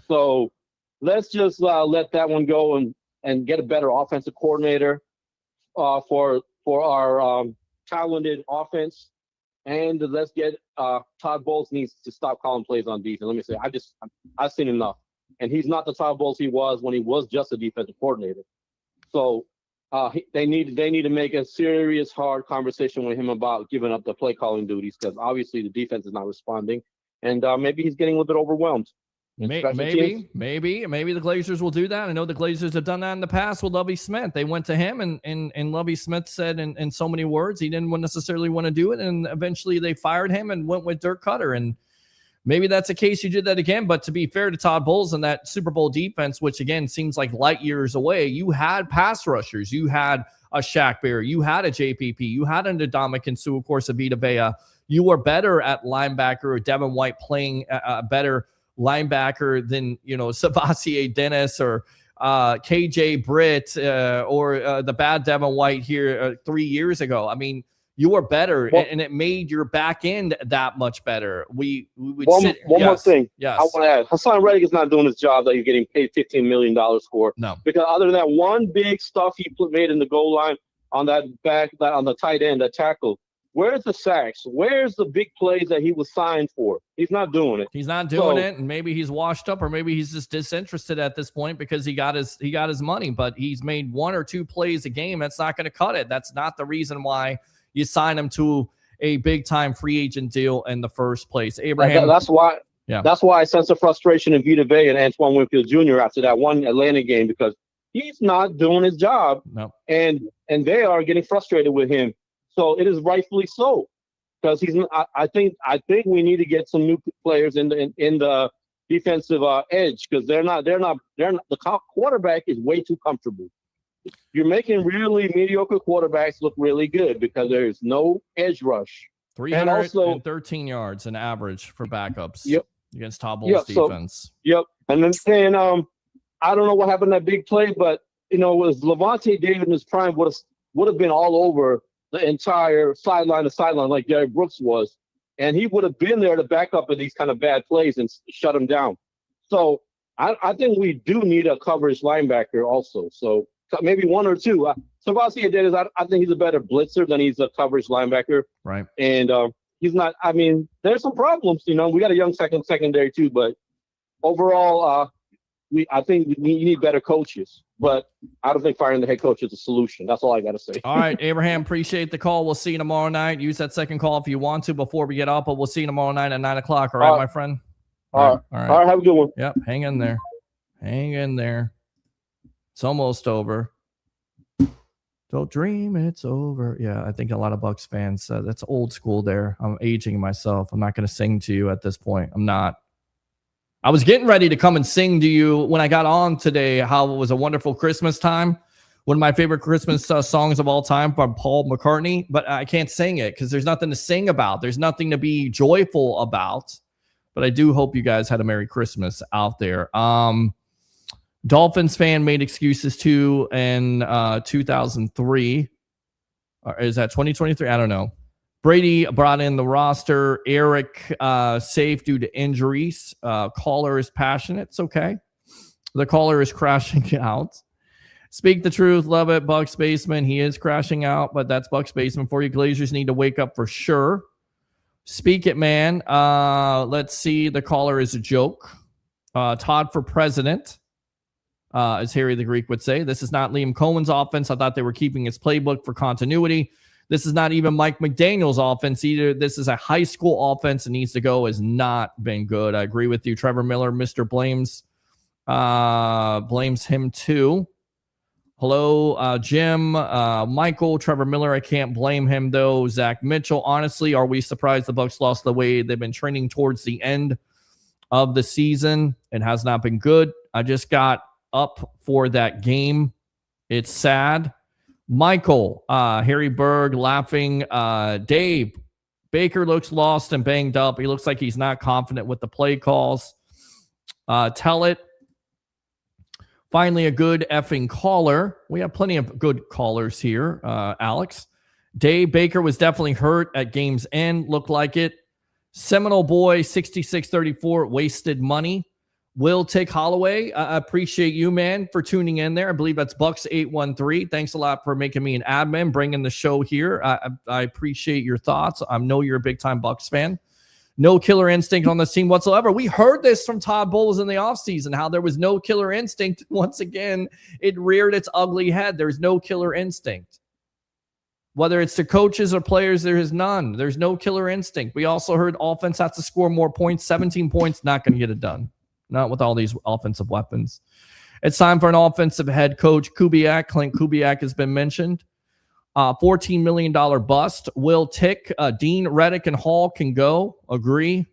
So let's just let that one go and get a better offensive coordinator for our talented offense, and let's get Todd Bowles needs to stop calling plays on defense. Let me say, I've seen enough. And he's not the Todd Bowles he was when he was just a defensive coordinator. So they need to make a serious, hard conversation with him about giving up the play calling duties, because obviously the defense is not responding, and maybe he's getting a little bit overwhelmed. Maybe the Glazers will do that. I know the Glazers have done that in the past with Lovie Smith. They went to him, and Lovie Smith said in so many words he didn't necessarily want to do it, and eventually they fired him and went with Dirk Cutter. And maybe that's the case. You did that again. But to be fair to Todd Bowles and that Super Bowl defense, which again seems like light years away, you had pass rushers. You had a Shaq Barrett. You had a JPP. You had an Ndamukong Suh, of course, a Vita Vea. You were better at linebacker, or Devin White playing a better linebacker than, Savasier Dennis or KJ Britt or the bad Devin White here 3 years ago. I mean, you were better, and it made your back end that much better. We would one more thing. Yes. I want to add, Hassan Reddick is not doing his job that you're getting paid $15 million for. No. Because other than that one big stuff he made in the goal line on that on the tight end, that tackle, where's the sacks? Where's the big plays that he was signed for? He's not doing it. He's not doing it, and maybe he's washed up, or maybe he's just disinterested at this point because he got his money. But he's made 1 or 2 plays a game. That's not going to cut it. That's not the reason why you sign him to a big time free agent deal in the first place. Abraham, that's why. Yeah, that's why I sense a frustration in Vita Vea and Antoine Winfield Jr. after that one Atlanta game, because he's not doing his job. No, and they are getting frustrated with him. So it is rightfully so, because he's. I think we need to get some new players in the defensive edge, because they're not. The quarterback is way too comfortable. You're making really mediocre quarterbacks look really good because there is no edge rush. 313 yards an average for backups. Against Todd Bowles' defense. And then I don't know what happened to that big play, but was Levante David in his prime would have been all over the entire sideline to sideline like Jerry Brooks was, and he would have been there to back up in these kind of bad plays and shut him down. So I think we do need a coverage linebacker also. So maybe 1 or 2. Savasier Dennis, I think he's a better blitzer than he's a coverage linebacker. Right. And he's not. I mean, there's some problems. We got a young secondary too, but overall, I think you need better coaches. But I don't think firing the head coach is a solution. That's all I got to say. All right, Abraham, appreciate the call. We'll see you tomorrow night. Use that second call if you want to before we get up, but we'll see you tomorrow night at 9 o'clock. All right, my friend? All right. Have a good one. Yep, hang in there. Hang in there. It's almost over. Don't dream it's over. Yeah, I think a lot of Bucs fans, that's old school there. I'm aging myself. I'm not going to sing to you at this point. I'm not. I was getting ready to come and sing to you when I got on today how it was a wonderful Christmas time. One of my favorite Christmas songs of all time from Paul McCartney, but I can't sing it because there's nothing to sing about. There's nothing to be joyful about. But I do hope you guys had a Merry Christmas out there. Dolphins fan made excuses too in 2003. Or is that 2023? I don't know. Brady brought in the roster. Eric safe due to injuries. Caller is passionate. It's okay. The caller is crashing out. Speak the truth. Love it. Bucs Basement. He is crashing out, but that's Bucs Basement for you. Glazers need to wake up for sure. Speak it, man. Let's see. The caller is a joke. Todd for president. As Harry the Greek would say. This is not Liam Cohen's offense. I thought they were keeping his playbook for continuity. This is not even Mike McDaniel's offense either. This is a high school offense that needs to go. Has not been good. I agree with you. Trevor Miller, Mr. Blames him too. Hello, Jim, Michael, Trevor Miller. I can't blame him though. Zach Mitchell. Honestly, are we surprised the Bucs lost the way they've been trending towards the end of the season? It has not been good. I just got up for that game. It's sad. Michael, Harry Berg laughing. Dave, Baker looks lost and banged up. He looks like he's not confident with the play calls. Tell it. Finally, a good effing caller. We have plenty of good callers here, Alex. Dave, Baker was definitely hurt at game's end. Looked like it. Seminole Boy, 6634, wasted money. Will Take Holloway, I appreciate you, man, for tuning in there. I believe that's Bucs813. Thanks a lot for making me an admin, bringing the show here. I appreciate your thoughts. I know you're a big-time Bucs fan. No killer instinct on this team whatsoever. We heard this from Todd Bowles in the offseason, how there was no killer instinct. Once again, it reared its ugly head. There's no killer instinct. Whether it's the coaches or players, there is none. There's no killer instinct. We also heard offense has to score more points. 17 points, not going to get it done. Not with all these offensive weapons. It's time for an offensive head coach. Kubiak, Clint Kubiak has been mentioned. $14 million bust. Will Tick, Dean, Reddick, and Hall can go. Agree.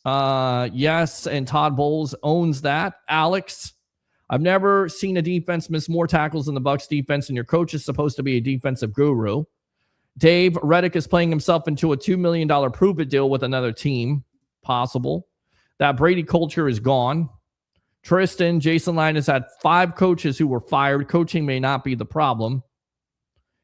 Yes, and Todd Bowles owns that. Alex, I've never seen a defense miss more tackles than the Bucs defense, and your coach is supposed to be a defensive guru. Dave, Reddick is playing himself into a $2 million prove-it deal with another team. Possible. That Brady culture is gone. Tristan, Jason Line has had 5 coaches who were fired. Coaching may not be the problem.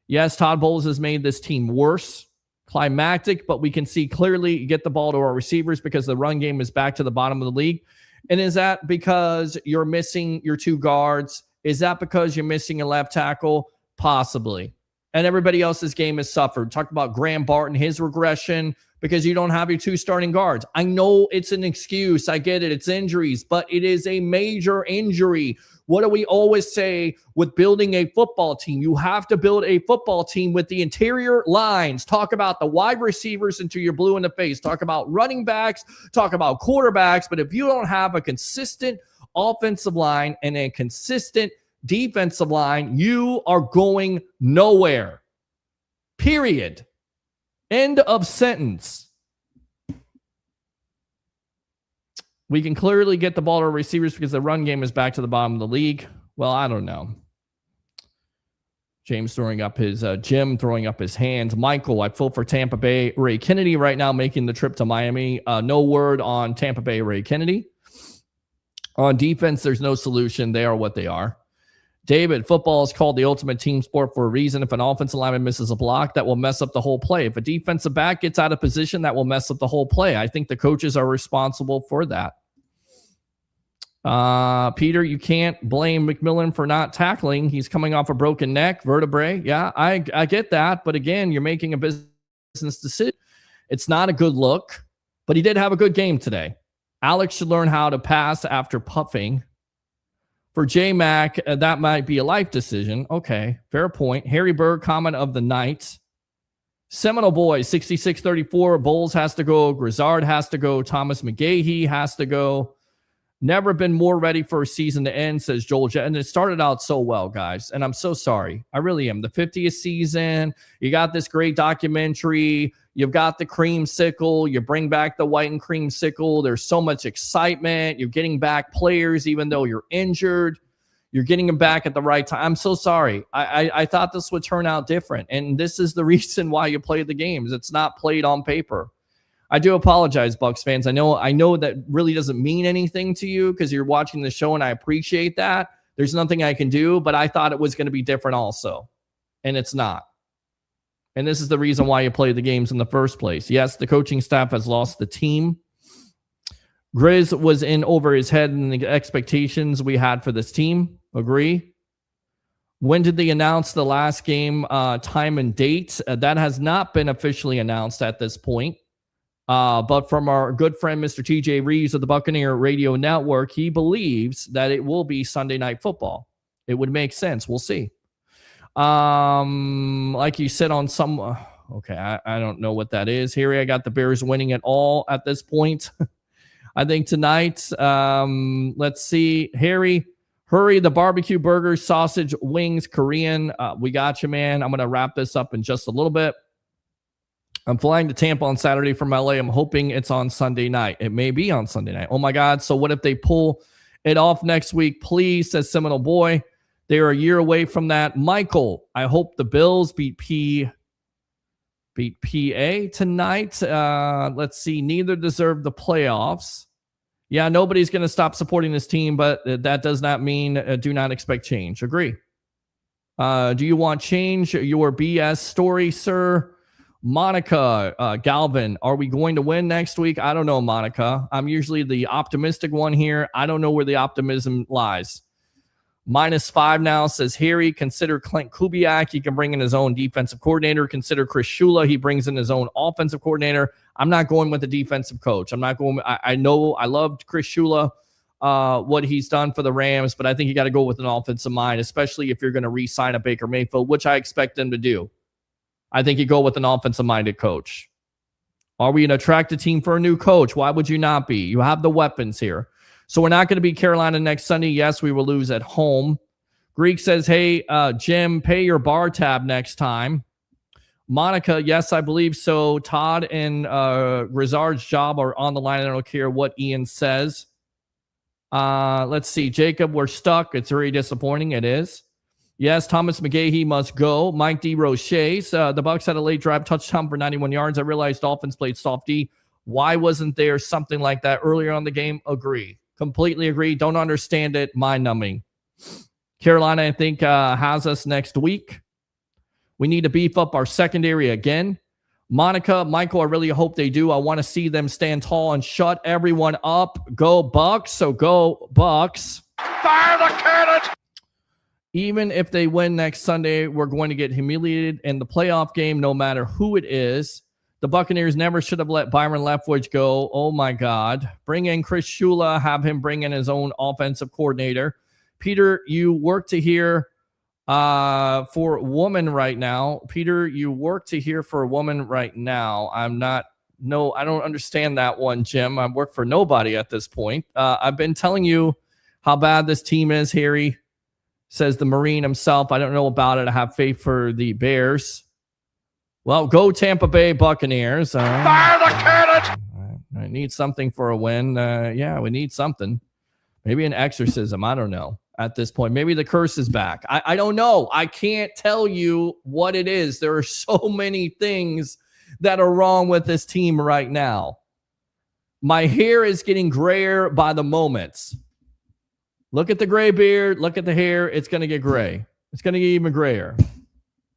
Yes, Todd Bowles has made this team worse. Climactic, but we can see clearly get the ball to our receivers because the run game is back to the bottom of the league. And is that because you're missing your 2 guards? Is that because you're missing a left tackle? Possibly. And everybody else's game has suffered. Talk about Graham Barton, his regression, because you don't have your 2 starting guards. I know it's an excuse. I get it. It's injuries, but it is a major injury. What do we always say with building a football team? You have to build a football team with the interior lines. Talk about the wide receivers until you're blue in the face. Talk about running backs. Talk about quarterbacks. But if you don't have a consistent offensive line and a consistent defensive line, you are going nowhere. Period. End of sentence. We can clearly get the ball to our receivers because the run game is back to the bottom of the league. Well, I don't know. James throwing up his Jim throwing up his hands. Michael, I feel for Tampa Bay. Ray Kennedy right now making the trip to Miami. No word on Tampa Bay Ray Kennedy. On defense, there's no solution. They are what they are. David, football is called the ultimate team sport for a reason. If an offensive lineman misses a block, that will mess up the whole play. If a defensive back gets out of position, that will mess up the whole play. I think the coaches are responsible for that. Peter, you can't blame McMillan for not tackling. He's coming off a broken neck, vertebrae. Yeah, I get that. But again, you're making a business decision. It's not a good look, but he did have a good game today. Alex should learn how to pass after puffing. For J-Mac, that might be a life decision. Okay, fair point. Harry Berg, comment of the night. Seminole Boys, 66-34. Bowles has to go. Grizzard has to go. Thomas McGahee has to go. Never been more ready for a season to end, says Joel. And it started out so well, guys. And I'm so sorry. I really am. The 50th season. You got this great documentary. You've got the creamsicle. You bring back the white and creamsicle. There's so much excitement. You're getting back players even though you're injured. You're getting them back at the right time. I'm so sorry. I thought this would turn out different. And this is the reason why you play the games. It's not played on paper. I do apologize, Bucs fans. I know that really doesn't mean anything to you because you're watching the show, and I appreciate that. There's nothing I can do, but I thought it was going to be different also, and it's not. And this is the reason why you play the games in the first place. Yes, the coaching staff has lost the team. Grizz was in over his head in the expectations we had for this team. Agree. When did they announce the last game time and date? That has not been officially announced at this point. But from our good friend, Mr. TJ Reeves of the Buccaneer Radio Network, he believes that it will be Sunday Night Football. It would make sense. We'll see. Like you said on some, okay, I don't know what that is. Harry, I got the Bears winning it all at this point. I think tonight, let's see. Harry, hurry, the barbecue burgers, sausage, wings, Korean. We got you, man. I'm going to wrap this up in just a little bit. I'm flying to Tampa on Saturday from LA. I'm hoping it's on Sunday night. It may be on Sunday night. Oh, my God. So what if they pull it off next week? Please, says Seminole Boy. They are a year away from that. Michael, I hope the Bills beat PA tonight. Let's see. Neither deserve the playoffs. Yeah, nobody's going to stop supporting this team, but that does not mean do not expect change. Agree. Do you want change? Your BS story, sir? Monica, Galvin, are we going to win next week? I don't know, Monica. I'm usually the optimistic one here. I don't know where the optimism lies. -5 now, says Harry. Consider Clint Kubiak. He can bring in his own defensive coordinator. Consider Chris Shula. He brings in his own offensive coordinator. I'm not going with the defensive coach. I'm not going. I know I loved Chris Shula, what he's done for the Rams, but I think you got to go with an offensive mind, especially if you're going to re-sign a Baker Mayfield, which I expect them to do. I think you go with an offensive-minded coach. Are we an attractive team for a new coach? Why would you not be? You have the weapons here. So we're not going to beat Carolina next Sunday. Yes, we will lose at home. Greek says, hey, Jim, pay your bar tab next time. Monica, yes, I believe so. Todd and Grizzard's job are on the line. I don't care what Ian says. Let's see. Jacob, we're stuck. It's very disappointing. It is. Yes, Thomas McGahee must go. Mike D. Roche's. The Bucs had a late drive touchdown for 91 yards. I realized Dolphins played soft D. Why wasn't there something like that earlier on the game? Agree. Completely agree. Don't understand it. Mind-numbing. Carolina, I think, has us next week. We need to beef up our secondary again. Monica, Michael, I really hope they do. I want to see them stand tall and shut everyone up. Go Bucs. So go Bucs. Fire the cannon! Even if they win next Sunday, we're going to get humiliated in the playoff game, no matter who it is. The Buccaneers never should have let Byron Leftwich go. Oh, my God. Bring in Chris Shula. Have him bring in his own offensive coordinator. Peter, you work to hear for a woman right now. Peter, you work to hear for a woman right now. I don't understand that one, Jim. I work for nobody at this point. I've been telling you how bad this team is, Harry. Says the Marine himself. I don't know about it. I have faith for the Bears. Well, go Tampa Bay Buccaneers. Fire the cannon! I need something for a win. Yeah, we need something. Maybe an exorcism. I don't know at this point. Maybe the curse is back. I don't know. I can't tell you what it is. There are so many things that are wrong with this team right now. My hair is getting grayer by the moments. Look at the gray beard. Look at the hair. It's going to get gray. It's going to get even grayer. It's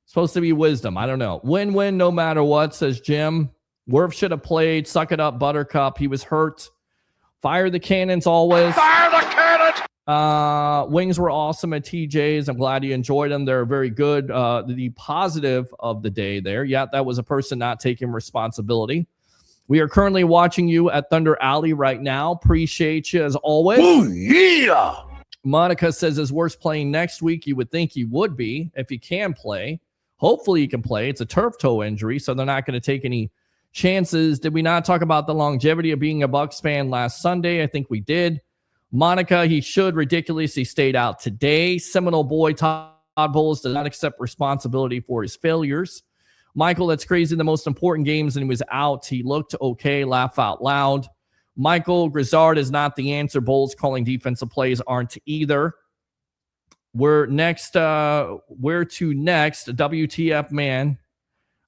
supposed to be wisdom. I don't know. Win-win no matter what, says Jim. Wirf should have played. Suck it up, Buttercup. He was hurt. Fire the cannons always. Fire the cannon! Wings were awesome at TJ's. I'm glad you enjoyed them. They're very good. The positive of the day there. Yeah, that was a person not taking responsibility. We are currently watching you at Thunder Alley right now. Appreciate you as always. Oh, yeah! Monica says his worst playing next week. You would think he would be if he can play. Hopefully he can play. It's a turf toe injury, so they're not going to take any chances. Did we not talk about the longevity of being a Bucs fan last Sunday? I think we did. Monica, he should ridiculously stayed out today. Seminole boy Todd Bowles did not accept responsibility for his failures. Michael, that's crazy. The most important games, and he was out. He looked okay. Laugh out loud. Michael, Grizzard is not the answer. Bowles calling defensive plays aren't either. We're next. Where to next? WTF, man.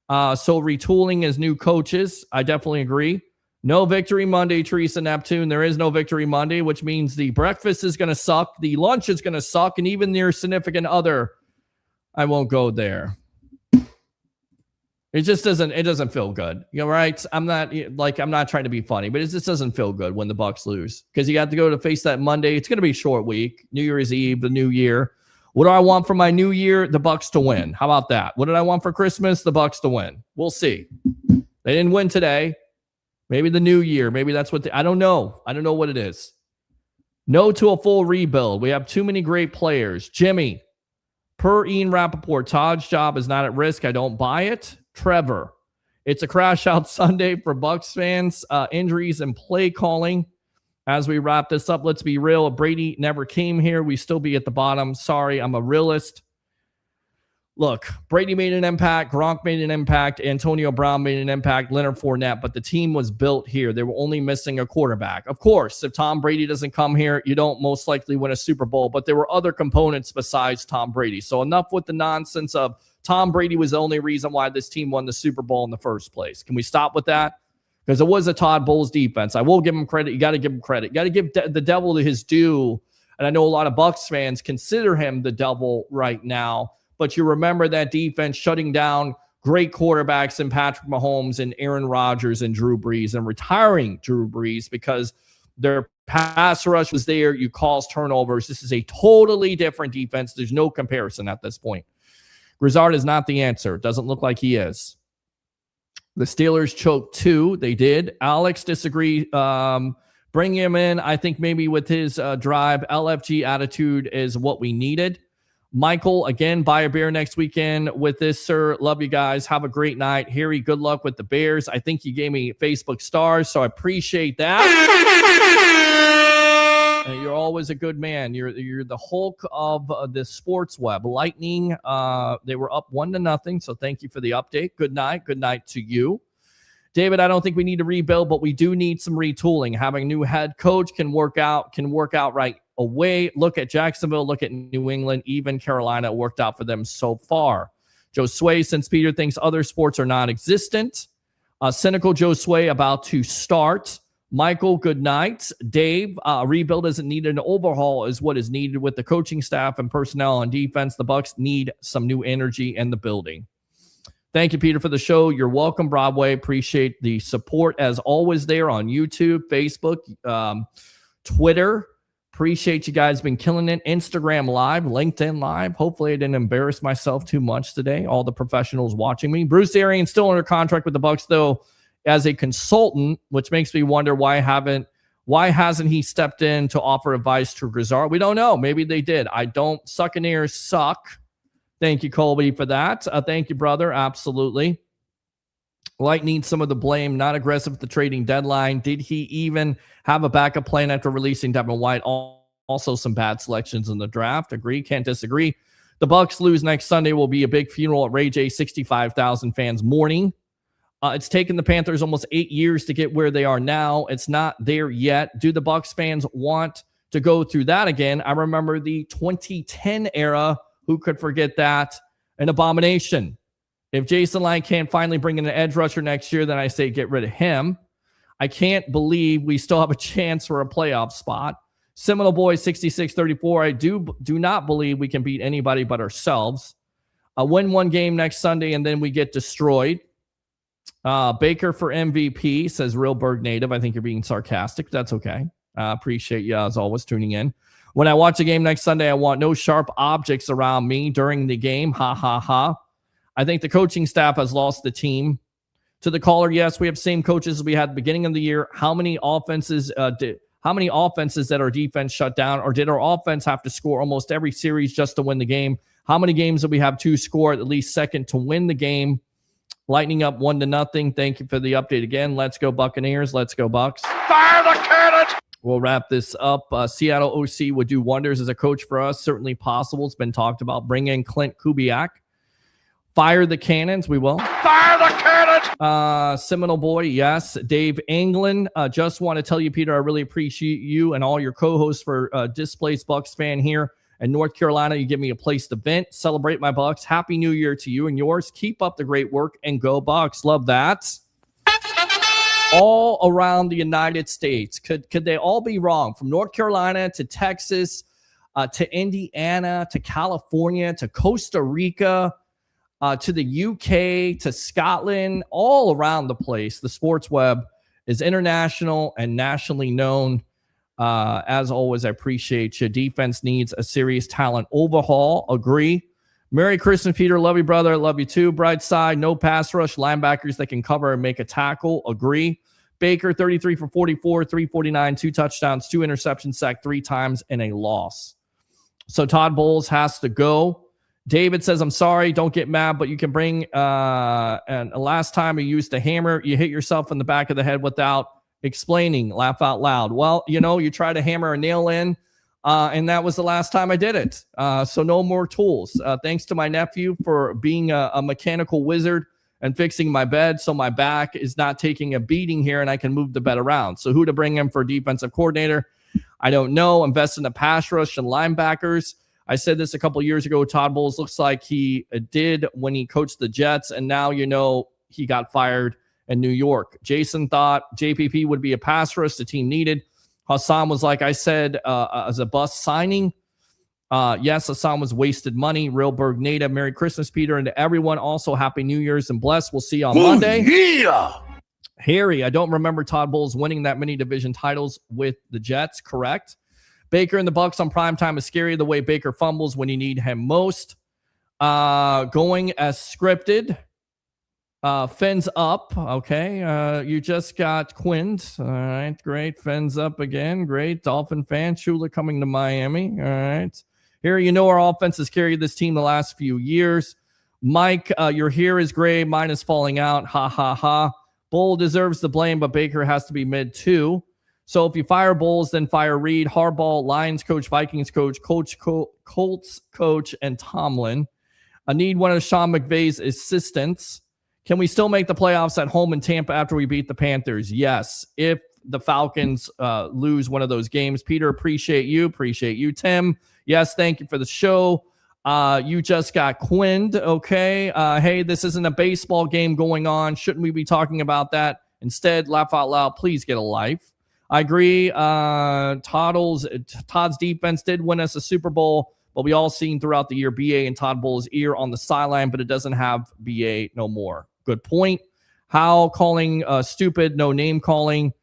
So retooling as new coaches. I definitely agree. No victory Monday, Teresa Neptune. There is no victory Monday, which means the breakfast is going to suck. The lunch is going to suck. And even your significant other, I won't go there. It just doesn't feel good. You know, right? I'm not trying to be funny, but it just doesn't feel good when the Bucs lose because you got to go to face that Monday. It's going to be a short week. New Year's Eve, the new year. What do I want for my new year? The Bucs to win. How about that? What did I want for Christmas? The Bucs to win. We'll see. They didn't win today. Maybe the new year. Maybe that's what I don't know. I don't know what it is. No to a full rebuild. We have too many great players. Jimmy, per Ian Rappaport, Todd's job is not at risk. I don't buy it. Trevor, it's a crash out Sunday for Bucs fans. Injuries and play calling. As we wrap this up, let's be real. If Brady never came here, we still be at the bottom. Sorry, I'm a realist. Look, Brady made an impact. Gronk made an impact. Antonio Brown made an impact. Leonard Fournette. But the team was built here. They were only missing a quarterback. Of course, if Tom Brady doesn't come here, you don't most likely win a Super Bowl. But there were other components besides Tom Brady. So enough with the nonsense of Tom Brady was the only reason why this team won the Super Bowl in the first place. Can we stop with that? Because it was a Todd Bowles defense. I will give him credit. You got to give him credit. You got to give the devil his due. And I know a lot of Bucs fans consider him the devil right now. But you remember that defense shutting down great quarterbacks in Patrick Mahomes and Aaron Rodgers and Drew Brees and retiring Drew Brees because their pass rush was there. You cause turnovers. This is a totally different defense. There's no comparison at this point. Grizzard is not the answer. Doesn't look like he is. The Steelers choked 2. They did. Alex disagree. Bring him in. I think maybe with his drive, LFG attitude is what we needed. Michael, again, buy a beer next weekend with this, sir. Love you guys. Have a great night. Harry, good luck with the Bears. I think you gave me Facebook stars, so I appreciate that. You're always a good man. You're the Hulk of the sports web. Lightning, they were up 1-0, so thank you for the update. Good night. Good night to you. David, I don't think we need to rebuild, but we do need some retooling. Having a new head coach can work out right away. Look at Jacksonville, look at New England, even Carolina worked out for them so far. Joe Sway, since Peter thinks other sports are non-existent. Cynical Joe Sway about to start. Michael, good night. Dave, rebuild isn't needed. An overhaul is what is needed with the coaching staff and personnel on defense. The Bucs need some new energy in the building. Thank you, Peter, for the show. You're welcome, Broadway. Appreciate the support as always there on YouTube, Facebook, Twitter. Appreciate you guys been killing it. Instagram Live, LinkedIn Live. Hopefully I didn't embarrass myself too much today. All the professionals watching me. Bruce Arians still under contract with the Bucs, though, as a consultant, which makes me wonder why hasn't he stepped in to offer advice to Grizzard? We don't know. Maybe they did. I don't. Succaneers suck. Thank you, Colby, for that. Thank you, brother. Absolutely. Light needs some of the blame. Not aggressive at the trading deadline. Did he even have a backup plan after releasing Devin White? Also some bad selections in the draft. Agree. Can't disagree. The Bucs lose next Sunday will be a big funeral at Ray J. 65,000 fans mourning. It's taken the Panthers almost 8 years to get where they are now. It's not there yet. Do the Bucs fans want to go through that again? I remember the 2010 era. Who could forget that? An abomination. If Jason Light can't finally bring in an edge rusher next year, then I say get rid of him. I can't believe we still have a chance for a playoff spot. Seminole Boy 66-34. I do not believe we can beat anybody but ourselves. Win one game next Sunday and then we get destroyed. Baker for MVP, says Real Berg Native. I think you're being sarcastic. That's okay. Appreciate you as always tuning in. When I watch a game next Sunday, I want no sharp objects around me during the game. Ha, ha, ha. I think the coaching staff has lost the team. To the caller, yes, we have the same coaches as we had at the beginning of the year. How many offenses that our defense shut down? Or did our offense have to score almost every series just to win the game? How many games did we have to score at least second to win the game? Lightning up 1-0. Thank you for the update again. Let's go Buccaneers. Let's go Bucs. Fire the cannon! We'll wrap this up. Seattle OC would do wonders as a coach for us. Certainly possible. It's been talked about. Bring in Clint Kubiak. Fire the cannons. We will. Fire the cannon! Seminole Boy, yes. Dave England. Just want to tell you, Peter, I really appreciate you and all your co-hosts for Displaced Bucs fan here in North Carolina. You give me a place to vent. Celebrate my Bucs. Happy New Year to you and yours. Keep up the great work and go Bucs. Love that. All around the United States. Could they all be wrong? From North Carolina to Texas, to Indiana, to California, to Costa Rica, to the UK, to Scotland, all around the place. The sports web is international and nationally known. As always, I appreciate you. Defense needs a serious talent overhaul. Agree. Merry Christmas, Peter. Love you, brother. Love you too. Bright side, no pass rush. Linebackers that can cover and make a tackle. Agree. Baker, 33 for 44, 349, 2 touchdowns, 2 interceptions, sacked 3 times, and a loss. So Todd Bowles has to go. David says, I'm sorry. Don't get mad, but you can bring and last time you used a hammer, you hit yourself in the back of the head without explaining. Laugh out loud. Well, you try to hammer a nail in. And that was the last time I did it. So no more tools. Thanks to my nephew for being a mechanical wizard and fixing my bed so my back is not taking a beating here and I can move the bed around. So who to bring in for defensive coordinator? I don't know. Invest in a pass rush and linebackers. I said this a couple of years ago. Todd Bowles looks like he did when he coached the Jets, and now he got fired in New York. Jason thought JPP would be a pass rush the team needed. Hassan was, like I said, as a bust signing. Yes, Hassan was wasted money. Real Berg native. Merry Christmas, Peter, and to everyone. Also, Happy New Year's and bless. We'll see you on Monday. Yeah! Harry, I don't remember Todd Bowles winning that many division titles with the Jets. Correct. Baker and the Bucs on primetime is scary. The way Baker fumbles when you need him most. Going as scripted. Fins up. Okay. You just got quinned. All right. Great. Fins up again. Great. Dolphin fan. Shula coming to Miami. All right. Here, our offense has carried this team the last few years. Mike, your hair is gray. Mine is falling out. Ha, ha, ha. Bull deserves the blame, but Baker has to be mid too. So if you fire Bulls, then fire Reed, Harbaugh, Lions coach, Vikings coach, Colts coach, and Tomlin. I need one of Sean McVay's assistants. Can we still make the playoffs at home in Tampa after we beat the Panthers? Yes, if the Falcons lose one of those games. Peter, appreciate you. Appreciate you, Tim. Yes, thank you for the show. You just got quinned, okay? Hey, this isn't a baseball game going on. Shouldn't we be talking about that? Instead, laugh out loud. Please get a life. I agree. Todd's defense did win us a Super Bowl, but we all seen throughout the year BA and Todd Bowles' ear on the sideline, but it doesn't have BA no more. Good point. How calling stupid, no name calling.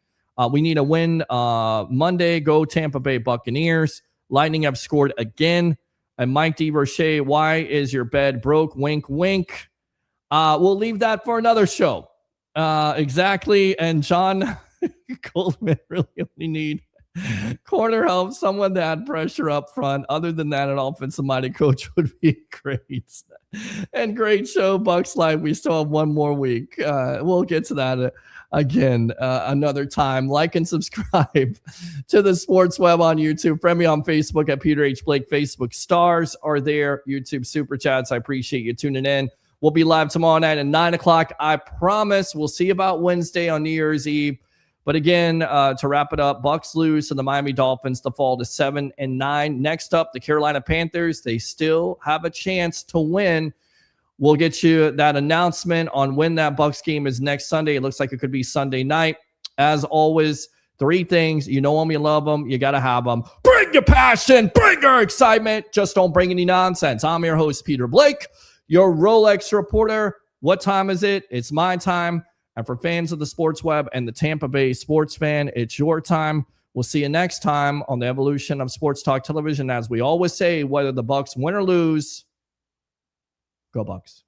We need a win Monday. Go Tampa Bay Buccaneers. Lightning have scored again. And Mike D. Roche, why is your bed broke? Wink, wink. We'll leave that for another show. Exactly. And John Goldman really only need corner help, someone to add pressure up front. Other than that, an offensive-minded coach would be great. And great show, Bucs Live. We still have one more week. We'll get to that again another time. Like and subscribe to the Sports Web on YouTube. Friend me on Facebook at Peter H. Blake. Facebook stars are there. YouTube super chats. I appreciate you tuning in. We'll be live tomorrow night at 9 o'clock. I promise. We'll see about Wednesday on New Year's Eve. But again, to wrap it up, Bucs lose to the Miami Dolphins to fall to 7-9. Next up, the Carolina Panthers. They still have a chance to win. We'll get you that announcement on when that Bucs game is next Sunday. It looks like it could be Sunday night. As always, 3 things. You know them, you love them, you got to have them. Bring your passion, bring your excitement. Just don't bring any nonsense. I'm your host, Peter Blake, your Rolex reporter. What time is it? It's my time. And for fans of the Sports Web and the Tampa Bay sports fan, it's your time. We'll see you next time on the evolution of Sports Talk Television. As we always say, whether the Bucs win or lose, go Bucs.